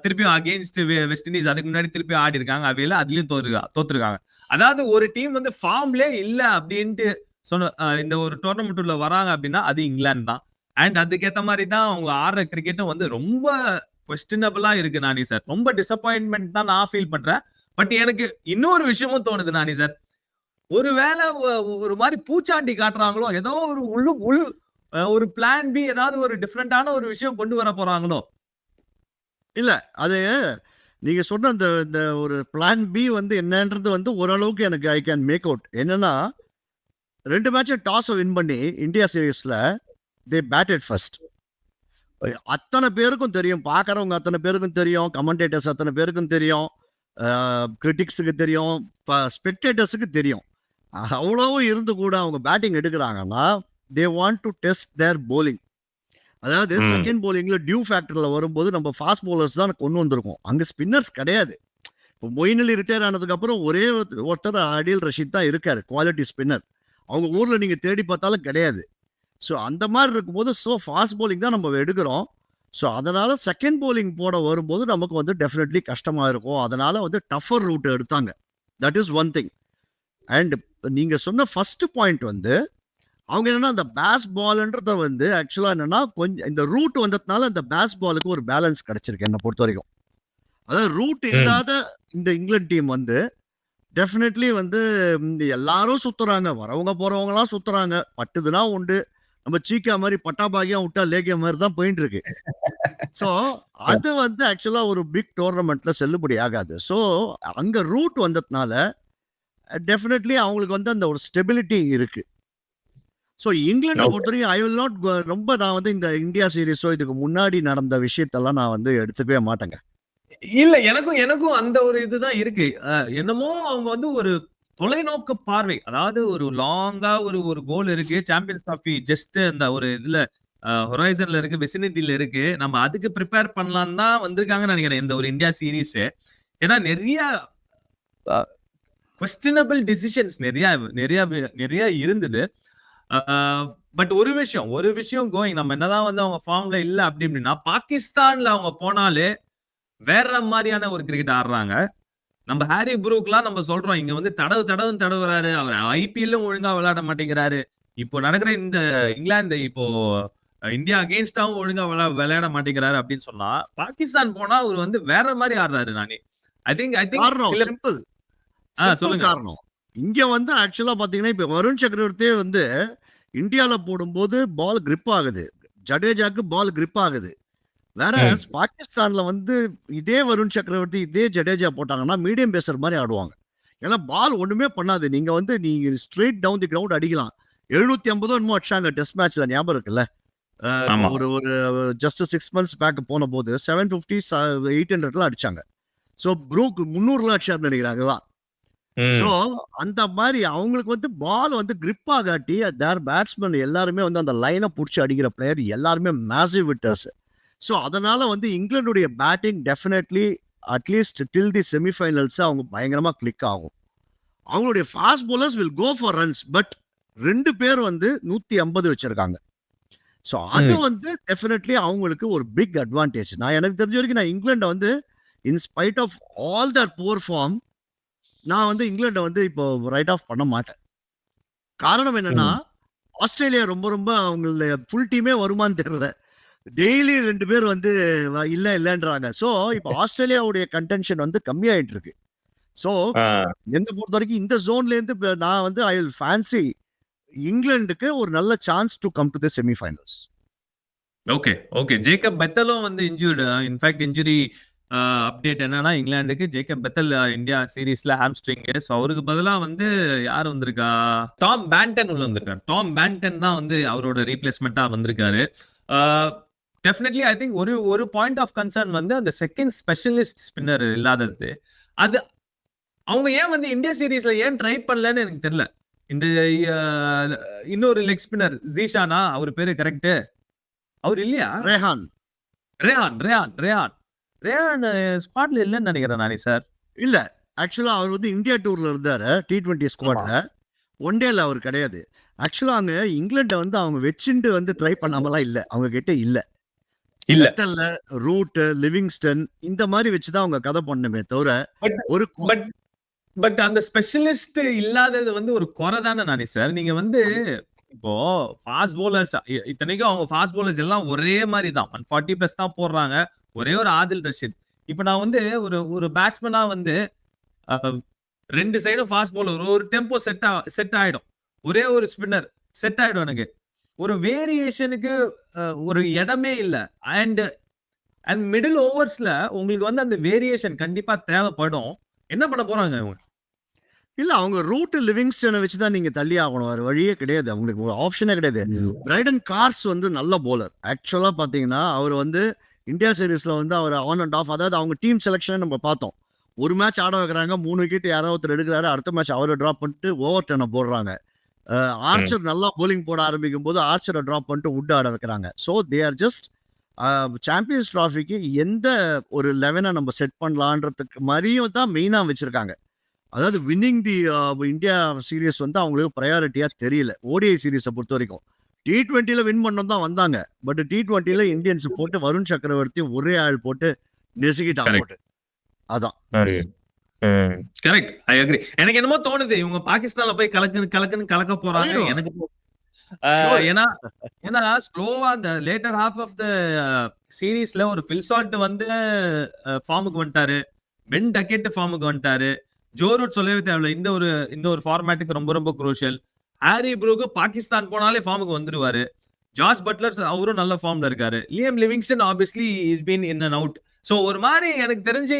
திருப்பியும் அகெயின்ஸ்ட் வெஸ்ட் இண்டீஸ் அதுக்கு முன்னாடி திருப்பி ஆடி இருக்காங்க. அவையில அதுலயும் தோத்துருக்காங்க. அதாவது ஒரு டீம் வந்து ஃபார்ம்லே இல்ல அப்படின்ட்டு சொன்ன இந்த ஒரு டோர்னமெண்ட் உள்ள வராங்க அப்படின்னா அது இங்கிலாந்து தான். அண்ட் அதுக்கேத்த மாதிரி தான் அவங்க ஆடுற கிரிக்கெட்டும் வந்து ரொம்ப கொஸ்டினபிளா இருக்கு நானி சார். ரொம்ப டிசப்பாயின்மெண்ட் தான் நான் ஃபீல் பண்றேன். பட் எனக்கு இன்னொரு விஷயமும் தோணுது நானி சார். ஒருவேளை ஒரு மாதிரி பூச்சாண்டி காட்டுறாங்களோ, ஏதோ ஒரு ஒரு பிளான் பி, ஏதாவது ஒரு டிஃப்ரெண்டான ஒரு விஷயம் கொண்டு வர போறாங்களோ.
இல்ல அது நீங்க சொன்ன அந்த இந்த ஒரு பிளான் பி வந்து என்னன்றது வந்து ஓரளவுக்கு எனக்கு ஐ கேன் மேக் அவுட். என்னன்னா 2 மேட்ச் டாஸ் வின் பண்ணி இந்தியா சீரீஸ்ல தே பேட்டட் ஃபர்ஸ்ட். அத்தனை பேருக்கும் தெரியும், பார்க்கறவங்க அத்தனை பேருக்கும் தெரியும், கமெண்டேட்டர்ஸ் அத்தனை பேருக்கும் தெரியும், கிரிட்டிக்ஸுக்கு தெரியும், ஸ்பெக்டேட்டர்ஸுக்கு தெரியும். அவ்வளவு இருந்து கூட அவங்க பேட்டிங் எடுக்கிறாங்கன்னா they want to test their bowling. அதாவது செகண்ட் போலிங்ல டியூ ஃபேக்டர்ல வரும்போது நம்ம ஃபாஸ்ட் போலர்ஸ் தான் கொண்டு வந்திருக்கோம். அங்க ஸ்பின்னர்ஸ் கிடையாது. இப்போ மொயின் அலி ரிட்டையர் ஆனதுக்கு அப்புறம் ஒரே ஒருத்தர் ஆடில் ரஷீத் தான் இருக்காரு, குவாலிட்டி ஸ்பின்னர். அவங்க ஊர்ல நீங்க தேடி பார்த்தாலும் கிடையாது. ஸோ அந்த மாதிரி இருக்கும்போது ஃபாஸ்ட் போலிங் தான் நம்ம எடுக்கிறோம். ஸோ அதனால செகண்ட் போலிங் போட வரும்போது நமக்கு வந்து டெஃபினெட்லி கஷ்டமா இருக்கும். அதனால வந்து டஃபர் ரூட் எடுத்தாங்க. That is one thing. And நீங்க சொன்ன ஃபர்ஸ்ட் பாயிண்ட் வந்து அவங்க என்னன்னா அந்த பேஸ் பால்ன்றத வந்து ஆக்சுவலா என்னன்னா கொஞ்சம் இந்த ரூட் வந்ததுனால இந்த பேஸ் பாலுக்கு ஒரு பேலன்ஸ் கிடைச்சிருக்கு என்னை பொறுத்த வரைக்கும். அதாவது ரூட் இல்லாத இந்த இங்கிலாந்து டீம் வந்து டெஃபினெட்லி வந்து எல்லாரும் சுத்துறாங்க, வரவங்க போறவங்க எல்லாம் சுத்துறாங்க, பட்டுதுன்னா உண்டு. நம்ம சீக்கா மாதிரி பட்டாபாகியா விட்டா லேக்கிய மாதிரி தான் போயிட்டு இருக்கு. ஸோ அது வந்து ஆக்சுவலா ஒரு பிக் டோர்னமெண்ட்ல செல்லுபடி ஆகாது. ஸோ அங்க ரூட் வந்ததுனால டெஃபினெட்லி அவங்களுக்கு வந்து அந்த ஒரு ஸ்டெபிலிட்டி இருக்கு. ஸோ இங்கிலாண்டை பொறுத்தவரைக்கும் ஐ வில் நாட் ரொம்ப நான் வந்து இந்த இந்தியா சீரீஸோ இதுக்கு முன்னாடி நடந்த விஷயத்தெல்லாம் நான் வந்து எடுத்துக்கவே மாட்டேங்க.
இல்ல எனக்கும் அந்த ஒரு இதுதான் இருக்கு. என்னமோ அவங்க வந்து ஒரு தொலைநோக்கு பார்வை, அதாவது ஒரு லாங்கா ஒரு கோல் இருக்கு, சாம்பியன்ஸ் டிராஃபி ஜஸ்ட் அந்த ஒரு இதுல ஹொரைசன்ல இருக்கு, வெசினிட்டில இருக்கு, நம்ம அதுக்கு ப்ரிப்பேர் பண்ணலாம் தான் வந்திருக்காங்கன்னு நினைக்கிறேன் இந்த ஒரு இந்தியா சீரீஸ். ஏன்னா நிறைய கொஸ்டினபிள் டிசிஷன்ஸ் நிறைய இருந்தது. பட் ஒரு விஷயம் கோயிங், நம்ம என்னதான் வந்து அவங்க ஃபார்ம்ல இல்ல அப்படின்னா பாகிஸ்தான்ல அவங்க போனாலே வேற மாதிரியான ஒரு கிரிக்கெட் ஆடுறாங்க. நம்ம ஹாரி புரூக்லாம் நம்ம சொல்றோம் இங்க வந்து தடவுறாரு, அவர் ஐபிஎல்லும் ஒழுங்கா விளையாட மாட்டேங்கிறாரு. இப்போ நடக்கிற இந்த இங்கிலாந்து இப்போ இந்தியா அகேன்ஸ்டாவும் ஒழுங்கா விளையாட மாட்டேங்கிறாரு அப்படின்னு சொன்னா, பாகிஸ்தான் போனா அவர் வந்து வேற மாதிரி ஆடுறாரு. நானே ஐ திங்க்
சிம்பிள் காரணம் இங்க வந்து ஆக்சுவலா பாத்தீங்கன்னா இப்ப வருண் சக்கரவர்த்தியே வந்து இந்தியால போடும்போது பால் கிரிப் ஆகுது, ஜடேஜாக்கு பால் கிரிப் ஆகுது. வேற பாகிஸ்தான்ல வந்து இதே வருண் சக்கரவர்த்தி இதே ஜடேஜா போட்டாங்கன்னா மீடியம் பேசர் மாதிரி ஆடுவாங்க. ஏன்னா பால் ஒண்ணுமே பண்ணாது. நீங்க வந்து நீங்க ஸ்ட்ரெயிட் டவுன் தி கிரவுண்ட் அடிக்கலாம். 750 என்னமோ அடிச்சாங்க டெஸ்ட் மேட்ச்ல, ஞாபகம் இருக்குல்ல? ஒரு ஜஸ்ட் 6 months பேக் போன போது 750 800 அடிச்சாங்க. ஸோ ப்ரூக் 300 அடிச்சாரு நினைக்கிறாங்க தான். ஸோ அந்த மாதிரி அவங்களுக்கு வந்து பால் வந்து கிரிப் ஆகாட்டி தேர் பேட்ஸ்மேன் எல்லாருமே வந்து அந்த லைனை பிடிச்சி அடிக்கிற பிளேயர் எல்லாருமே மேசிவ் விட்டர்ஸ். ஸோ அதனால வந்து இங்கிலாந்துடைய batting definitely at least till the semifinals அவங்க பயங்கரமா கிளிக் ஆகும். அவங்களுடைய fast bowlers will go for runs, but 2 பேர் வந்து 150 வச்சிருக்காங்க. ஸோ அது வந்து டெஃபினெட்லி அவங்களுக்கு ஒரு பிக் அட்வான்டேஜ். நான் எனக்கு தெரிஞ்ச வரைக்கும் நான் இங்கிலாண்டை வந்து in spite of all their poor form நான் வந்து இங்கிலாண்டை வந்து இப்போ ரைட் ஆஃப் பண்ண மாட்டேன். காரணம் என்னன்னா ஆஸ்திரேலியா ரொம்ப அவங்கள ஃபுல் டீமே வருமானு தெரியல. டெய்லி 2 பேர் வந்து இல்லைன்றாங்க. ஸோ இப்போ ஆஸ்திரேலியாவுடைய கன்டென்ஷன் வந்து கம்மியாயிட்டு இருக்கு. ஸோ என்ன பொறுத்த வரைக்கும் இந்த ஜோன்ல இருந்து நான் வந்து ஐ வில் ஃபேன்சி இங்கிலாந்துக்கு ஒரு நல்ல chance to come to the semifinals.
Okay Jacob பெத்தலும் வந்து இன்ஜூர்டு. இன்ஃபேக்ட் இன்ஜுரி அப்டேட் என்னன்னா இங்கிலாந்துக்கு ஜேக்கப் பெத்தல் இந்தியா சீரீஸ்ல ஹாம்ஸ்ட்ரிங். ஸோ அவருக்கு பதிலாக வந்து யார் வந்திருக்கா, டாம் பேண்டன் உள்ள வந்திருக்காரு. டாம் பேண்டன் தான் வந்து அவரோட ரீப்ளேஸ்மெண்டா வந்திருக்காரு. டெஃபினெட்லி ஐ திங்க் ஒரு பாயிண்ட் ஆஃப் கன்சர்ன் வந்து அந்த செகண்ட் ஸ்பெஷலிஸ்ட் ஸ்பின்னர் இல்லாதது. அது அவங்க ஏன் வந்து இந்தியா சீரீஸ்ல ஏன் ட்ரை பண்ணலன்னு எனக்கு தெரியல. இந்த இன்னொரு லெக் ஸ்பின்னர் ஜீஷானா, அவர் பேரு கரெக்ட், அவர் இல்லையா? ரேஹான் ஸ்குவாட்ல இல்லன்னு நினைக்கிறேன் நானே சார்.
இல்ல ஆக்சுவலா அவர் வந்து இந்தியா டூர்ல இருந்தாரு T20 ஸ்குவாட்ல. ஒன் டேல அவர் கிடையாது. ஆக்சுவலா அங்க இங்கிலாண்டை வந்து அவங்க வச்சுட்டு வந்து ட்ரை பண்ணாமலாம் இல்ல, அவங்க கிட்ட இல்ல.
இல்ல.
பெத்தல்ல, ரூட், லிவிங்ஸ்டன் இந்த மாதிரி வச்சுதான் அவங்க கதை பண்ணணுமே தவிர
பட்
ஒரு
பட் பட் அந்த ஸ்பெஷலிஸ்ட் இல்லாதது வந்து ஒரு குறை தானே நானே சார். நீங்க வந்து இப்போ ஃபாஸ்ட் பவுலர்ஸ் இத்தனைக்கும் அவங்க ஃபாஸ்ட் பவுலர்ஸ் எல்லாம் ஒரே மாதிரி தான் 140+ தான் போடுறாங்க. ஒரே ஒரு ஆதில் ரஷீத். இப்ப நான் வந்து ஒரு ஒரு பேட்ஸ்மேனா வந்து ரெண்டு சைடும் ஃபாஸ்ட் பவுலர் ஒரு டெம்போ செட் ஆயிடும். ஒரே ஒரு ஸ்பின்னர் செட் ஆயிடும் எனக்கு. ஒரு வேரியேஷனுக்கு ஒரு இடமே இல்ல. அண்ட் அண்ட் மிடில் ஓவர்ஸ்ல உங்களுக்கு வந்து அந்த வேரியேஷன் கண்டிப்பா தேவைப்படும். என்ன பண்ண போறாங்க இவங்க?
இல்ல அவங்க ரூட் லிவிங்ஸ்டனை வச்சுதான் நீங்க தள்ளி ஆகணும். வேற வழியே கிடையாது. அவங்களுக்கு ஒரு ஆப்ஷனே கிடையாது. பிரைடன் கார்ஸ் வந்து நல்ல போலர். ஆக்சுவலா பாத்தீங்கன்னா அவர் வந்து இந்தியா சீரீஸ்ல வந்து அவர் ஆன் அண்ட் ஆஃப், அதாவது அவங்க டீம் செலக்ஷனை நம்ம பார்த்தோம். ஒரு மேட்ச் ஆட வைக்கிறாங்க, 3 விக்கெட் யாரோ ஒருத்தர் எடுக்கிறாரு, அடுத்த மேட்ச் அவரை டிராப் பண்ணிட்டு ஓவர் டர்னை போடுறாங்க. ஆர்ச்சர் நல்லா போலிங் போட ஆரம்பிக்கும் போது ஆர்ச்சரை டிராப் பண்ணிட்டு வுட் ஆட வைக்கிறாங்க. So they are just champions டிராஃபிக்கு எந்த ஒரு 11 நம்ம செட் பண்ணலான்றதுக்கு மாதிரியும் தான் மெயினா வச்சிருக்காங்க. அதாவது வின்னிங் தி இந்தியா சீரீஸ் வந்து அவங்களுக்கு ப்ரையாரிட்டியா தெரியல. ஓடிஐ சீரீஸை பொறுத்த வரைக்கும் T20ல வின் பண்ணணும் தான் வந்தாங்க. பட் T20ல இந்தியன்ஸ் போட்டு வருண் சக்கரவர்த்தி ஒரே ஆள் போட்டு நெசுக்கிட்டாங்க போட்டு. அதான்
கரெக்ட். I agree. எனக்கு என்னமோ தோணுது இவங்க பாகிஸ்தான்ல போய் கலக்க போறாங்க.
ஐயோ.
எனக்கு
Sure.
ஏன்னா ஸ்லோவா அந்த லேட்டர் ஹாஃப் ஆஃப் த சீரீஸ்ல ஒரு ஃபில்சால்ட் வந்து ஃபார்முக்கு வந்துட்டாரு. பென் டக்கெட் ஃபார்முக்கு வந்துட்டாரு. ஜோ ரூட் சொல்லவே தேவையில்ல. இந்த ஒரு ஃபார்மேட்டுக்கு ரொம்ப ரொம்ப குரூஷியல். ஹாரி ப்ரூக் பாகிஸ்தான் போனாலே ஃபார்முக்கு வந்துருவாரு. ஜாஸ் பட்லர் அவரும் நல்ல ஃபார்ம்ல இருக்காரு. Liam Livingstone obviously is been in and out. So ஒரு மாதிரி எனக்கு தெரிஞ்சு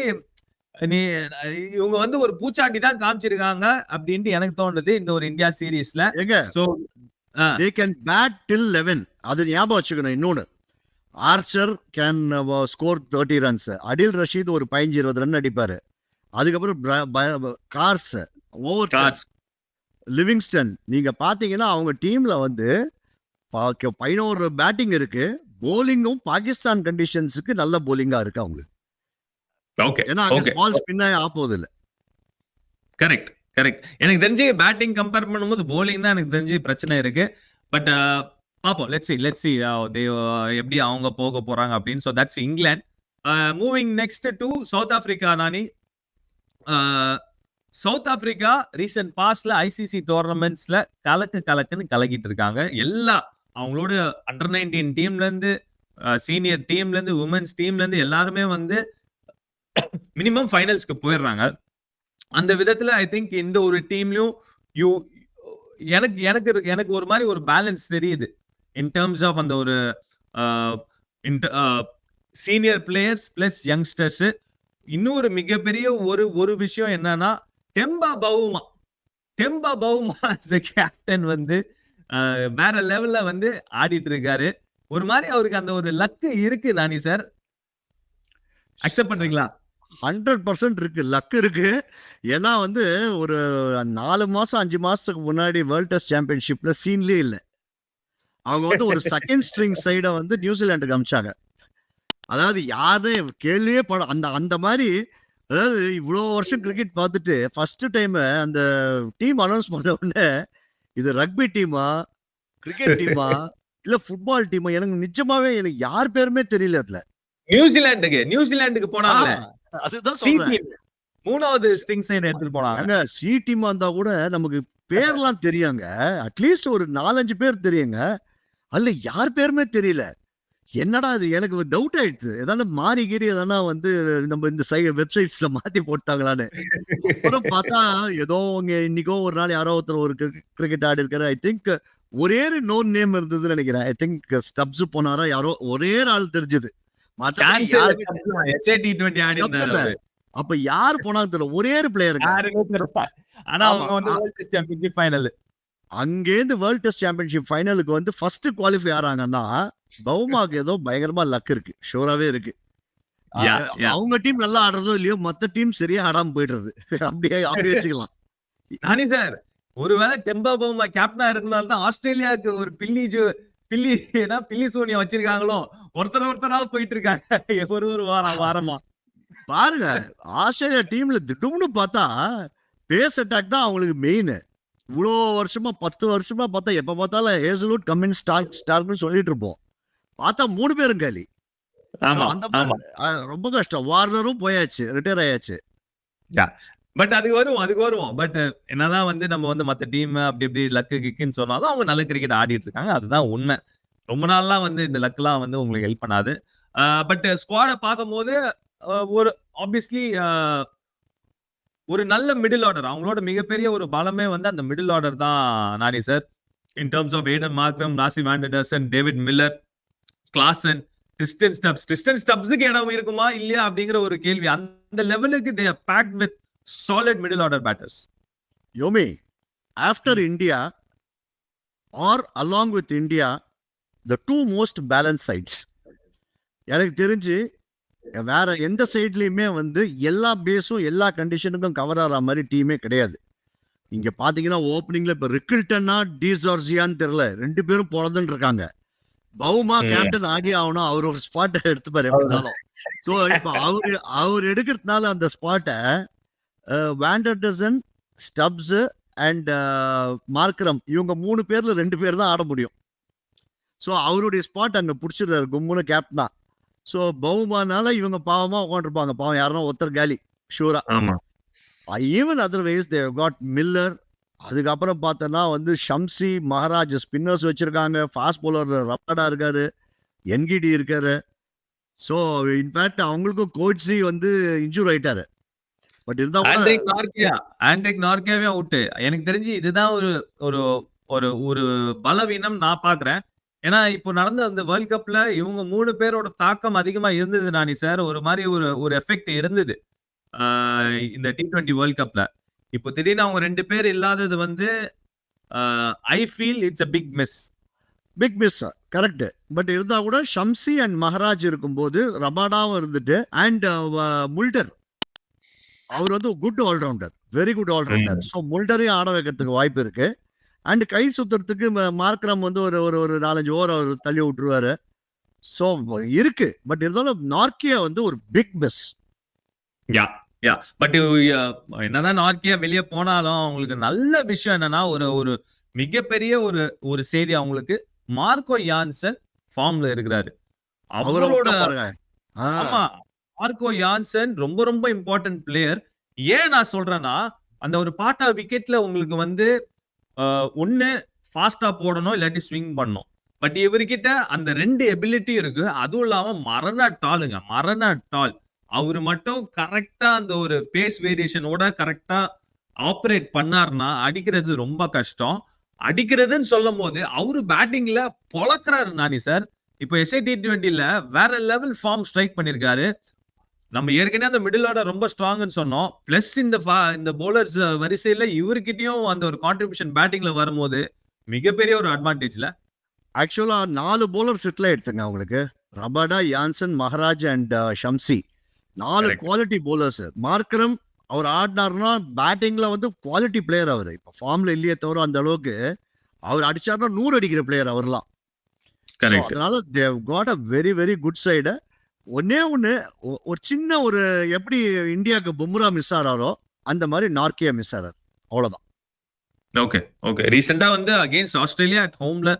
இவங்க வந்து ஒரு பூச்சாண்டி தான் காமிச்சிருக்காங்க அப்படின்ட்டு எனக்கு தோணுது இந்த ஒரு இந்தியா சீரீஸ்ல.
எங்க
so
they can bat till 11. அது ஞாபகம் வச்சுக்கணும். இன்னொன்னு, Archer can score 30 runs, Adil Rashid ஒரு 15-20 ரன் அடிப்பாரு. அதுக்கப்புறம் கார்ஸ் ஓவர் லிவிங்ஸ்டன் நீங்க பாத்தீங்கன்னா அவங்க டீம்ல வந்து 11 பேட்டிங் இருக்கு. போலிங்கும் பாகிஸ்தான் கண்டிஷன்ஸுக்கு நல்ல போலிங்கா இருக்கு அவங்களுக்கு.
ஓகே
ஏன்னா அங்க
ஓகே
ஸ்மால் ஸ்பின்னா ஆப்போது இல்ல.
Correct correct. எனக்கு தெரிஞ்சு பேட்டிங் கம்பேர் பண்ணும்போது போலிங் தான் எனக்கு தெரிஞ்சு பிரச்சனை இருக்கு. பட் பாப்போம். லெட்ஸ் சி எப்படி அவங்க போக போறாங்க அப்படின்னு. So that's England. Moving next to south Africa. Nani south Africa recent பாஸ்ட்ல ஐசிசி டோர்னமெண்ட்ஸ்ல கலக்குன்னு கலக்கிட்டு இருக்காங்க. எல்லா அவங்களோட அண்டர் 19 டீம்ல இருந்து சீனியர் டீம்ல இருந்து உமன்ஸ் டீம்ல இருந்து எல்லாருமே வந்து மினிமம் ஃபைனல்ஸ்க்கு போயிடுறாங்க. அந்த விதத்துல ஐ திங்க் இந்த ஒரு டீம்லயும் எனக்கு ஒரு மாதிரி ஒரு பேலன்ஸ் தெரியுது இன் டர்ம்ஸ் ஆஃப் அந்த ஒரு சீனியர் பிளேயர்ஸ் பிளஸ் யங்ஸ்டர்ஸ். இன்னொரு மிகப்பெரிய ஒரு விஷயம் என்னன்னா டெம்பா பவுமா கேப்டன் வந்து வேற லெவல்ல வந்து ஆடிட்டு இருக்காரு. ஒரு மாதிரி அவருக்கு அந்த ஒரு லக்கு இருக்கு. நானி சார் அக்செப்ட் பண்றீங்களா?
100% இருக்கு, லக் இருக்கு. ஏன்னா வந்து ஒரு 4 மாசம் 5 மாசத்துக்கு முன்னாடி வேர்ல்ட் டெஸ்ட் சாம்பியன்ஷிப்ல சீன்லயே இல்லை. அவங்க வந்து ஒரு செகண்ட் ஸ்ட்ரிங் சைடை வந்து நியூசிலாண்டுக்கு அமிச்சாங்க. அதாவது யாரும் கேள்வியே அந்த மாதிரி. அதாவது இவ்வளோ வருஷம் கிரிக்கெட் பார்த்துட்டு ஃபர்ஸ்ட் டைம் அந்த டீம் அனௌன்ஸ் பண்ண உடனே இது ரக்பி டீமா, கிரிக்கெட் டீமா, இல்ல ஃபுட்பால் டீமா, எனக்கு நிஜமாவே எனக்கு யார் பேருமே தெரியல அதுல.
நியூசிலாந்துக்கு போனாங்க.
அதுதான் சொல்றேன்.
மூணாவது ஸ்ட்ரிங் சைடு எடுத்துட்டு போனாங்க.
சி டீமா இருந்தா கூட நமக்கு பேர்லாம் தெரியுங்க. அட்லீஸ்ட் ஒரு 4-5 பேர் தெரியுங்க. அதுல யார் பேருமே தெரியல. என்னடா இது, எனக்கு டவுட் ஆயிடுச்சு. எதான மாறி கீறி எதனா வந்து நம்ம இந்த வெப்சைட்ஸ்ல மாத்தி போட்டாங்களான்னு. அப்புறம் பார்த்தா ஏதோ இன்னைக்கோ ஒரு நாள் யாரோ ஒருத்தர் ஒரு கிரிக்கெட் ஆடி இருக்காரு. ஐ திங்க் ஒரே நோன் நேம் இருந்ததுன்னு நினைக்கிறேன். ஐ திங்க் ஸ்டப்ஸ் போனாரா யாரோ ஒரே ஆள் தெரிஞ்சது. அப்ப யாரு போனாலும் தெரியல. ஒரே பிளேயருங்க. அங்கேருந்து வேர்ல்ட் டெஸ்ட் சாம்பியன்ஷிப் ஃபைனலுக்கு வந்து ஃபர்ஸ்ட் குவாலிஃபை ஆறாங்கன்னா பவுமாக்கு ஏதோ பயங்கரமா லக் இருக்கு, ஷோராவே இருக்கு. அவங்க டீம் நல்லா ஆடுறதோ இல்லையோ மத்த டீம் சரியா ஆடாம போயிடுறது. அப்படியே வச்சுக்கலாம்.
நானி சார், ஒருவேளை டெம்பா பவுமா கேப்டனா இருந்தால்தான் ஆஸ்திரேலியாவுக்கு ஒரு பில்லி சோனியா வச்சிருக்காங்களோ. ஒருத்தரா போயிட்டு இருக்காங்க ஒரு வாரமா.
பாருங்க, ஆஸ்திரேலியா டீம்ல திடீர்னு பார்த்தா பேஸ் அட்டாக் தான் அவங்களுக்கு மெயின். இவ்வளோ வருஷமா 10 வருஷமா பார்த்தா எப்ப பார்த்தாலும் ஹேசல்வுட், கமின்ஸ், ஸ்டார்க்னு சொல்லிட்டு இருப்போம். பார்த்தா 3 பேரும் காலி.
ஆமா
அந்த
ஆமா
மாதிரி ரொம்ப கஷ்டம். வார்னரும் போயாச்சு, ரிட்டையர் ஆயாச்சு.
பட் அதுக்கு வருவோம். பட் என்னதான் வந்து நம்ம வந்து மத்த டீம் அப்படி இப்படி லக்கு கிக்குன்னு சொன்னாலும் அவங்க நல்ல கிரிக்கெட் ஆடிட்டு இருக்காங்க. அதுதான் உண்மை. ரொம்ப நாள்லாம் வந்து இந்த லக்லாம் வந்து உங்களுக்கு ஹெல்ப் பண்ணாது. பட் ஸ்குவாட பார்க்கும்போது ஒரு ஆப்வியஸ்லி ஒரு நல்ல மிடில் ஆர்டர். அவங்களோட மிகப்பெரிய ஒரு பலமே வந்து அந்த மிடில் ஆர்டர் தான் Nani sir. In terms of Aiden Markram, Rassie van der Dussen, David Miller, Klaasen, Tristan Stubbs. Tristan ஸ்டப்ஸுக்கு இடம் இருக்குமா இல்லையா அப்படிங்கிற ஒரு கேள்வி. அந்த லெவலுக்கு they are packed with solid middle order batters.
யோமி, after India or along with India the 2 most balance sides. எனக்கு தெரிஞ்சு வேற எந்த சைட்லயுமே வந்து எல்லா பேஸும் எல்லா கண்டிஷனுக்கும் கவர் ஆகிற மாதிரி டீமே கிடையாது. இங்க பாத்தீங்கன்னா ஓப்பனிங்ல இப்ப ரிக்கில்டன்னா டிசார்ஜியான்னு தெரியல, 2 பேரும் பொழந்துன்னு இருக்காங்க. பவுமா கேப்டன் ஆகி ஆகணும், அவர் ஒரு ஸ்பாட்டை எடுத்துப்பாரு எப்படினாலும். ஸோ இப்போ அவர் எடுக்கிறதுனால அந்த ஸ்பாட்டை வாண்டர்டசன், ஸ்டப்ஸ் அண்ட் மார்க்ரம் இவங்க 3 பேர்ல 2 பேர் தான் ஆட முடியும். ஸோ அவருடைய ஸ்பாட் அங்க பிடிச்சிருக்காரு கும்முன்னு கேப்டனா. ஸோ பவுமானால இவங்க பாவமா உட்காந்துருப்பாங்க. பாவம் யாருன்னா ஒருத்தர் காலி ஷூரா.
ஆமா
even otherwise they got Miller. அதுக்கப்புறம் பார்த்தோன்னா வந்து ஷம்சி, மகாராஜ் ஸ்பின்னர்ஸ் வச்சிருக்காங்க. ஃபாஸ்ட் பவுலர் ரபாடா இருக்காரு, என்கிடி இருக்காரு. ஸோ இன்ஃபேக்ட் அவங்களுக்கும் கோச்சி வந்து இன்ஜூர் ஆயிட்டாரு. பட் இருந்தா கூட
ஆண்ட்ரிக் நார்கியாவே அவுட். எனக்கு தெரிஞ்சு இதுதான் ஒரு ஒரு ஒரு ஒரு பலவீனம் நான் பாக்குறேன். ஏன்னா இப்போ நடந்த அந்த வேர்ல்ட் கப்ல இவங்க 3 பேரோட தாக்கம் அதிகமா இருந்தது நானி சார். ஒரு மாதிரி ஒரு எஃபெக்ட் இருந்தது இந்த T20 வேர்ல்ட் கப்ல. இப்போ திடீர்னு அவங்க 2 பேர் இல்லாதது வந்து I feel it's a big miss.
Big miss correct. But இருந்தா கூட ஷம்சி அண்ட் மஹராஜ் இருக்கும்போது ரபாடாவும் இருந்துட்டு அண்ட் முல்டர் அவர் வந்து good all rounder, very good all rounder. So முல்டரையும் ஆட வைக்கிறதுக்கு வாய்ப்பு இருக்கு. அண்ட் கை சுத்துறதுக்கு மார்க்ரம் வந்து ஒரு ஒரு 4-5 ஓவர் அவர் தள்ளி விட்டுருவாரு. ஸோ இருக்கு. பட் இருந்தாலும் நார்கியா வந்து ஒரு பிக் மிஸ்.
பட் என்னதான் நார்கியா வெளியே போனாலும் அவங்களுக்கு நல்ல விஷயம் என்னன்னா ஒரு மிகப்பெரிய ஒரு செய்தி அவங்களுக்கு. மார்க்கோ யான்சன் ஃபார்ம்ல இருக்கிறாரு. அவரோட ஆமா மார்க்கோ யான்சன் ரொம்ப ரொம்ப இம்பார்ட்டன்ட் பிளேயர். ஏன் நான் சொல்றேன்னா அந்த ஒரு பாட்டா விக்கெட்ல உங்களுக்கு வந்து ஒண்ணு ஃபாஸ்டா போடணும், இல்லாட்டி ஸ்விங் பண்ணணும். பட் இவர்கிட்ட அந்த 2 எபிலிட்டி இருக்கு. அதுவும் இல்லாம மரண டால். அவரு மட்டும் கரெக்டா அந்த ஒரு பேஸ் வேரியேஷனோட கரெக்டா ஆப்ரேட் பண்ணார்னா அடிக்கிறது ரொம்ப கஷ்டம். அடிக்கிறதுன்னு சொல்லும் போது அவரு பேட்டிங்ல பொழக்கிறாரு நானி சார். இப்போ எஸ்ஐ T20ல வேற லெவல் ஃபார்ம் ஸ்ட்ரைக் பண்ணிருக்காரு. நம்ம ஏற்கனவே அந்த மிடில் ஆர்டர் ரொம்ப ஸ்ட்ராங்னு சொன்னோம். பிளஸ் இந்த பவுலர்ஸ் வரிசையில இவர்கிட்டயும் அந்த ஒரு கான்ட்ரிபியூஷன் பேட்டிங்ல வரும்போது மிகப்பெரிய ஒரு அட்வான்டேஜ்ல.
ஆக்சுவலா 4 பவுலர் செட்டில் எடுத்துங்க அவங்களுக்கு. Rabada, Jansen, Maharaj and Shamsi 4 quality bowlers. Markram அவர் ஆடினார்னா பேட்டிங்ல வந்து குவாலிட்டி பிளேயர். அவர் இப்போ ஃபார்ம்ல இல்லையே தவிர அந்த அளவுக்கு அவர் அடிச்சாருன்னா 100 அடிக்கிற பிளேயர் அவர்லாம். அதனால they got a very very good side. ஒன்னே ஒன்று ஒரு சின்ன ஒரு எப்படி இந்தியாவுக்கு பும்ரா மிஸ் ஆறாரோ அந்த மாதிரி நார்கியா மிஸ் ஆறாரு, அவ்வளவுதான்.
ஓகே ரீசெண்டா வந்து அகைன்ஸ்ட் ஆஸ்திரேலியா அட் ஹோம்ல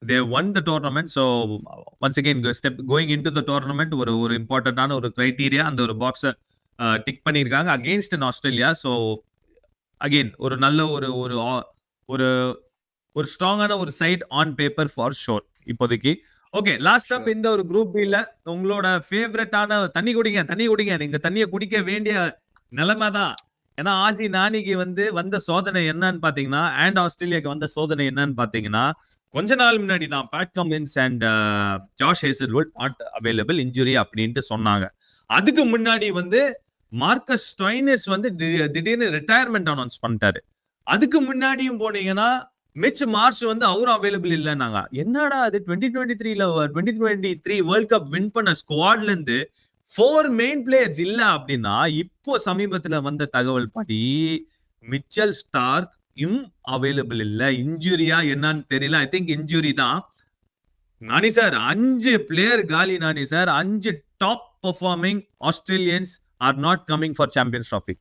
they won the tournament. So once again going into the tournament ஒரு இம்பார்ட்டன்டான ஒரு கிரைட்டீரியா அந்த ஒரு பாக்ஸை டிக் பண்ணியிருக்காங்க against in Australia. So again ஒரு நல்ல ஒரு ஸ்ட்ராங்கான ஒரு side on paper for sure இப்போதைக்கு. ஓகே லாஸ்ட் அப் இந்த ஒரு குரூப் பில உங்களோட ஃபேவரட்டான தண்ணி குடிங்க. நீங்க தண்ணியை குடிக்க வேண்டிய நிலைமை தான். ஏன்னா ஆசி நானிக்கு வந்து வந்த சோதனை என்னன்னு பாத்தீங்கன்னா அண்ட் ஆஸ்திரேலியாவுக்கு வந்த சோதனை என்னன்னு பாத்தீங்கன்னா கொஞ்ச நாள் முன்னாடி தான் Pat Cummins and Josh Hazlewood not available, injury அப்படின்ட்டு சொன்னாங்க. அதுக்கு முன்னாடி வந்து மார்க்கஸ் ஸ்டோய்னிஸ் வந்து திடீர்னு ரிட்டையர்மெண்ட் அனௌன்ஸ் பண்ணிட்டாரு. அதுக்கு முன்னாடியும் போனீங்கன்னா மிச் மார்ஷ் வந்து அவரும் அவைலபிள் இல்லைன்னாங்க. என்னடா அது 2023 வேர்ல்ட் கப் வின் பண்ண ஸ்குவாட்ல இருந்து 4 மெயின் பிளேயர்ஸ் இல்ல அப்படின்னா இப்போ சமீபத்துல வந்த தகவல் படி மிச்சல் ஸ்டார்க் அவைலபிள் இல்ல. இன்ஜுரியா என்னன்னு தெரியல. ஐ திங்க் இன்ஜுரி தான் நானி சார். 5 பிளேயர் காலி Nani sir. 5 top performing Australians are not coming for champions trophy.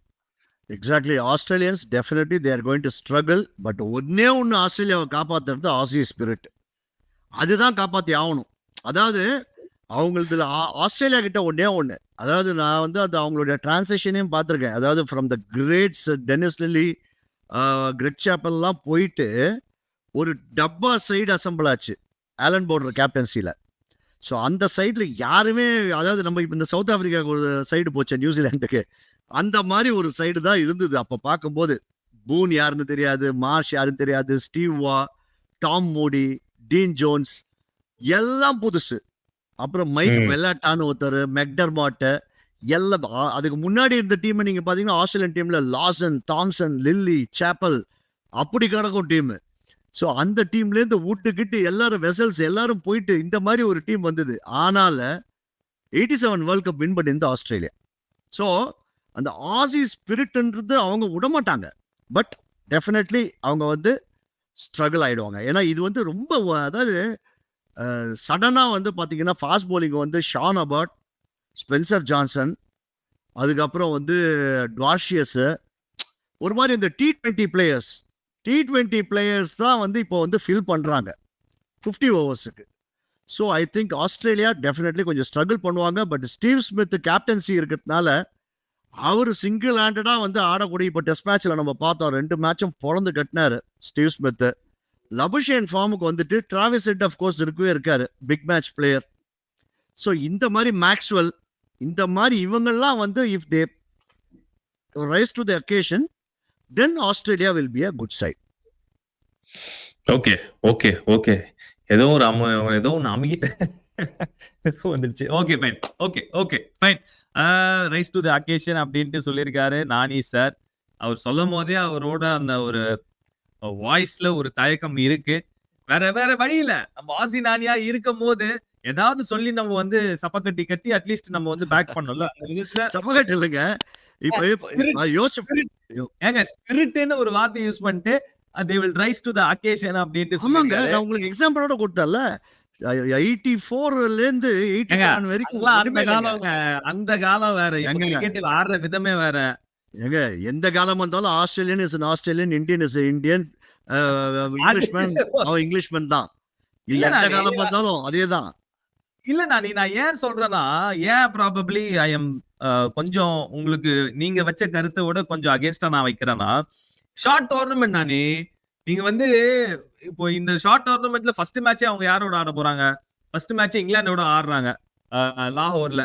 Exactly. Australians definitely they are going to struggle. But ஒன்னே ஒன்று ஆஸ்திரேலியாவை காப்பாற்றுறது ஆசி ஸ்பிரிட். அதுதான் காப்பாற்றி ஆகணும். அதாவது அவங்களதுல ஆஸ்திரேலியா கிட்ட ஒண்ணு. அதாவது நான் வந்து அது அவங்களுடைய டிரான்சிஷனையும் பார்த்துருக்கேன். அதாவது from the greats Dennis Lillee, Greg சாப்பல்லாம் போயிட்டு ஒரு டப்பா சைடு அசெம்பிள் ஆச்சு. ஆலன் போர்டர் கேப்டன்சில. ஸோ அந்த சைடுல யாருமே அதாவது நம்ம இப்ப இந்த சவுத் ஆப்பிரிக்காவுக்கு ஒரு சைடு போச்சே நியூசிலாந்துக்கு. அந்த மாதிரி ஒரு சைடு தான் இருந்தது அப்ப பார்க்கும்போது. பூன் யாருன்னு தெரியாது, மார்ஷ் யாருன்னு தெரியாது, ஸ்டீவ் வா, டாம் மோடி, டீன் ஜோன்ஸ் எல்லாம் புதுசு. அப்புறம் மைக் வெல்லாட்டான்னு ஒருத்தர், மெக்டர்மாட் எல்லாம் அதுக்கு முன்னாடி இருந்த டீம் நீங்க பாத்தீங்கன்னா ஆஸ்திரேலியன் டீம்ல லாசன், தாம்சன், லில்லி, சாப்பல் அப்படி கிடக்கும் டீம். ஸோ அந்த டீம்ல இருந்து விட்டுக்கிட்டு எல்லாரும் வெசல்ஸ் எல்லாரும் போயிட்டு இந்த மாதிரி ஒரு டீம் வந்தது. ஆனால 87 வேர்ல்ட் கப் வின் பண்ணி இந்த ஆஸ்திரேலியா. ஸோ அந்த ஆசி ஸ்பிரிட்ன்றது அவங்க விடமாட்டாங்க. பட் டெஃபினெட்லி அவங்க வந்து ஸ்ட்ரகிள் ஆயிடுவாங்க. ஏன்னா இது வந்து ரொம்ப அதாவது சடனா வந்து பாத்தீங்கன்னா ஃபாஸ்ட் போலிங் வந்து ஷான் அபார்ட், ஸ்பென்சர் ஜான்சன், அதுக்கப்புறம் வந்து டுவார்ஷியஸ், ஒரு மாதிரி இந்த T20 பிளேயர்ஸ் தான் வந்து இப்போ வந்து ஃபில் பண்றாங்க 50 ஓவர்ஸுக்கு. So I think Australia definitely கொஞ்சம் ஸ்ட்ரகிள் பண்ணுவாங்க. பட் ஸ்டீவ் ஸ்மித் கேப்டன்சி இருக்கிறதுனால அவர் சிங்கிள் ஹேண்டடா வந்து ஆடக்கூடிய இப்போ டெஸ்ட் மேட்ச்ல நம்ம பார்த்தோம் 2 மேட்சும் பொழந்து கட்டினாரு ஸ்டீவ் ஸ்மித். லபுஷேன் ஃபார்முக்கு வந்துட்டு டிராவிஸ் ஹெட் ஆஃப் கோர்ஸ் இருக்காரு, பிக் மேட்ச் பிளேயர். ஸோ இந்த மாதிரி மேக்ஸ்வெல், இந்த மாதிரி இவங்கெல்லாம் வந்து if they rise to the occasion then Australia will be a good side.
Okay. ஏதோ ஒன்று அமுகிட்ட வந்துருச்சு. Okay fine. Rise to the occasion அப்படின்ட்டு சொல்லியிருக்காரு நானி சார். அவர் சொல்லும் போதே அவரோட அந்த ஒரு வாய்ஸ்ல ஒரு தயக்கம் இருக்கு. வேற வழி இல்ல. நம்ம ஆசி நானியா இருக்கும் போது ஏதாவது சொல்லி நம்ம வந்து சப்பக்கட்டி கட்டி அட்லீஸ்ட் நம்ம வந்து பேக் பண்ணல.
சப்பக்கட்டி இல்லைங்க.
ஏங்க ஸ்பிரிட்னு ஒரு வார்த்தை யூஸ் பண்ணிட்டு they will rise to the occasion அப்படின்ட்டு
ஆமாங்க. நான் உங்களுக்கு எக்ஸாம்பிளோட கொடுத்தேன்ல 84ல இருந்து 87 வரைக்கும்
அந்த காலம் வேற. கிரிக்கெட்டில் ஆடுற விதமே வேற.
ஏங்க எந்த காலம் வந்தாலும் Australian is Australian, Indian is Indian, Englishman அவன் இங்கிலீஷ்மேன் தான். எந்த காலம் வந்தாலும் அதேதான்.
இல்ல நான் ஏன் சொல்றேன்னா, ஏன் ப்ராபப்ளி ஐ எம் கொஞ்சம் உங்களுக்கு நீங்க வச்ச கருத்தை விட கொஞ்சம் அகேன்ஸ்டா நான் வைக்கிறேன்னா, ஷார்ட் டோர்னமெண்ட் நானே நீங்க வந்து இப்போ இந்த ஷார்ட் டோர்னமெண்ட்ல ஃபர்ஸ்ட் மேட்சே அவங்க யாரோட ஆட போறாங்க? ஃபர்ஸ்ட் மேட்ச் இங்கிலாந்தோட ஆடுறாங்க லாகோர்ல.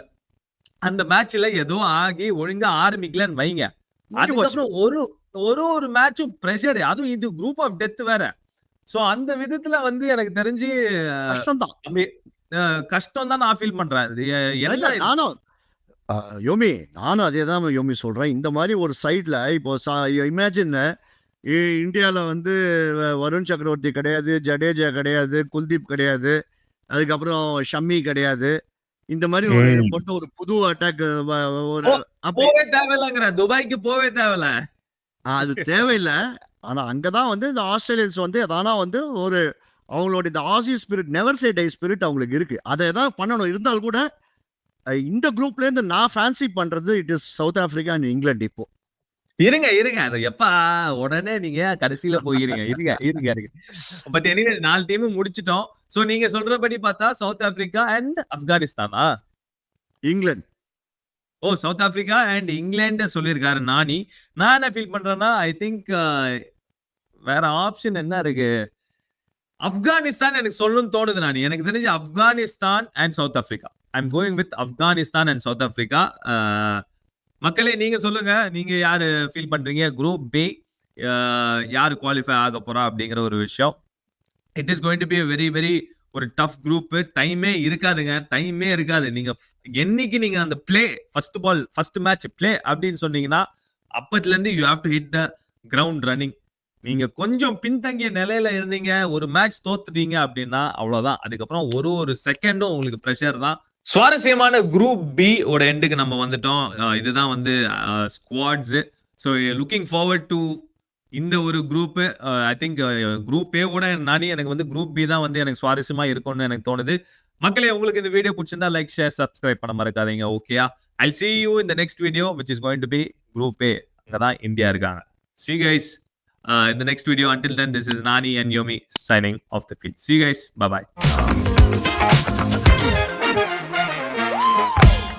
அந்த மேட்ச்ல ஏதோ ஆகி ஒழுங்கா ஆரம்பிக்கலன்னு வைங்க. அதுக்கப்புறம் ஒரு மேட்சும் பிரஷர், அதுவும் இது குரூப் ஆஃப் டெத் வேற. சோ அந்த விதத்துல வந்து எனக்கு தெரிஞ்சு கஷ்டம் தான் நான் ஃபீல் பண்றேன்.
நானும் அதே தான் யோமி சொல்றேன். இந்த மாதிரி ஒரு சைட்ல இப்போ இமேஜின் இந்தியால வந்து வருண் சக்கரவர்த்தி கிடையாது, ஜடேஜா கிடையாது, குல்தீப் கிடையாது, அதுக்கப்புறம் ஷம்மி கிடையாது. இந்த மாதிரி ஒரு புது அட்டாக்
தேவையில்லைங்கிற துபாய்க்கு போவே தேவையில்ல,
அது தேவையில்லை. ஆனா அங்கதான் வந்து இந்த ஆஸ்திரேலியன்ஸ் வந்து எதானா வந்து ஒரு அவங்களோட இந்த Aussie spirit, never say die spirit அவங்களுக்கு இருக்கு. அதை எதாவது பண்ணணும். இருந்தால் கூட இந்த குரூப்ல இருந்து நான் ஃபேன்சி பண்றது it is south Africa and England. இப்போ
இருங்க அது எப்பா உடனே நீங்க கடைசியில போயிருங்க. பட் எனிவே 4 டீம் முடிச்சிட்டோம். சோ நீங்க சொல்றபடி பார்த்தா சவுத் ஆப்பிரிக்கா அண்ட் ஆப்கானிஸ்தானா?
England.
South Africa and England சொல்லியிருக்காரு நானி. நான் என்ன ஃபீல் பண்றேன்னா, ஐ திங்க் வேற ஆப்ஷன் என்ன இருக்கு? ஆப்கானிஸ்தான் எனக்கு சொல்லணும்னு தோணுது. நானி எனக்கு தெரிஞ்சு Afghanistan and south Africa. I am going with Afghanistan and south Africa. மக்களே நீங்க சொல்லுங்க, நீங்க யாரு ஃபீல் பண்றீங்க? குரூப் பி யாரு குவாலிஃபை ஆக போறா அப்படிங்கிற ஒரு விஷயம். It is going to be very very ஒரு டஃப் குரூப். டைமே இருக்காது. நீங்க என்னைக்கு நீங்க அந்த play first ball first match play அப்படின்னு சொன்னீங்கன்னா அப்பத்துல இருந்து you have to hit the ground running. நீங்க கொஞ்சம் பின்தங்கிய நிலையில இருந்தீங்க, ஒரு மேட்ச் தோத்துட்டீங்க அப்படின்னா அவ்வளவுதான். அதுக்கப்புறம் ஒரு செகண்டும் உங்களுக்கு பிரஷர் தான். சுவாரஸ்யமான குரூப் பி ஓட எண்டுக்கு நம்ம வந்துட்டோம். இதுதான் வந்து squads. So looking forward to இந்த ஒரு group. I think group A ஓட நானே எனக்கு வந்து குரூப் பி தான் வந்து எனக்கு சுவாரஸ்யமா இருக்கும்னு எனக்கு தோணுது. மக்களே உங்களுக்கு இந்த வீடியோ பிடிச்சிருந்தா லைக், ஷேர், சப்ஸ்கிரைப் பண்ண மறக்காதீங்க. ஓகேயா? I'll see you in the next video, which is going to be Group A. அங்கதான் இந்தியா இருக்காங்க. See you guys in the next video. Until then, this is Nani and Yomi signing off the field. See you guys. Bye-bye.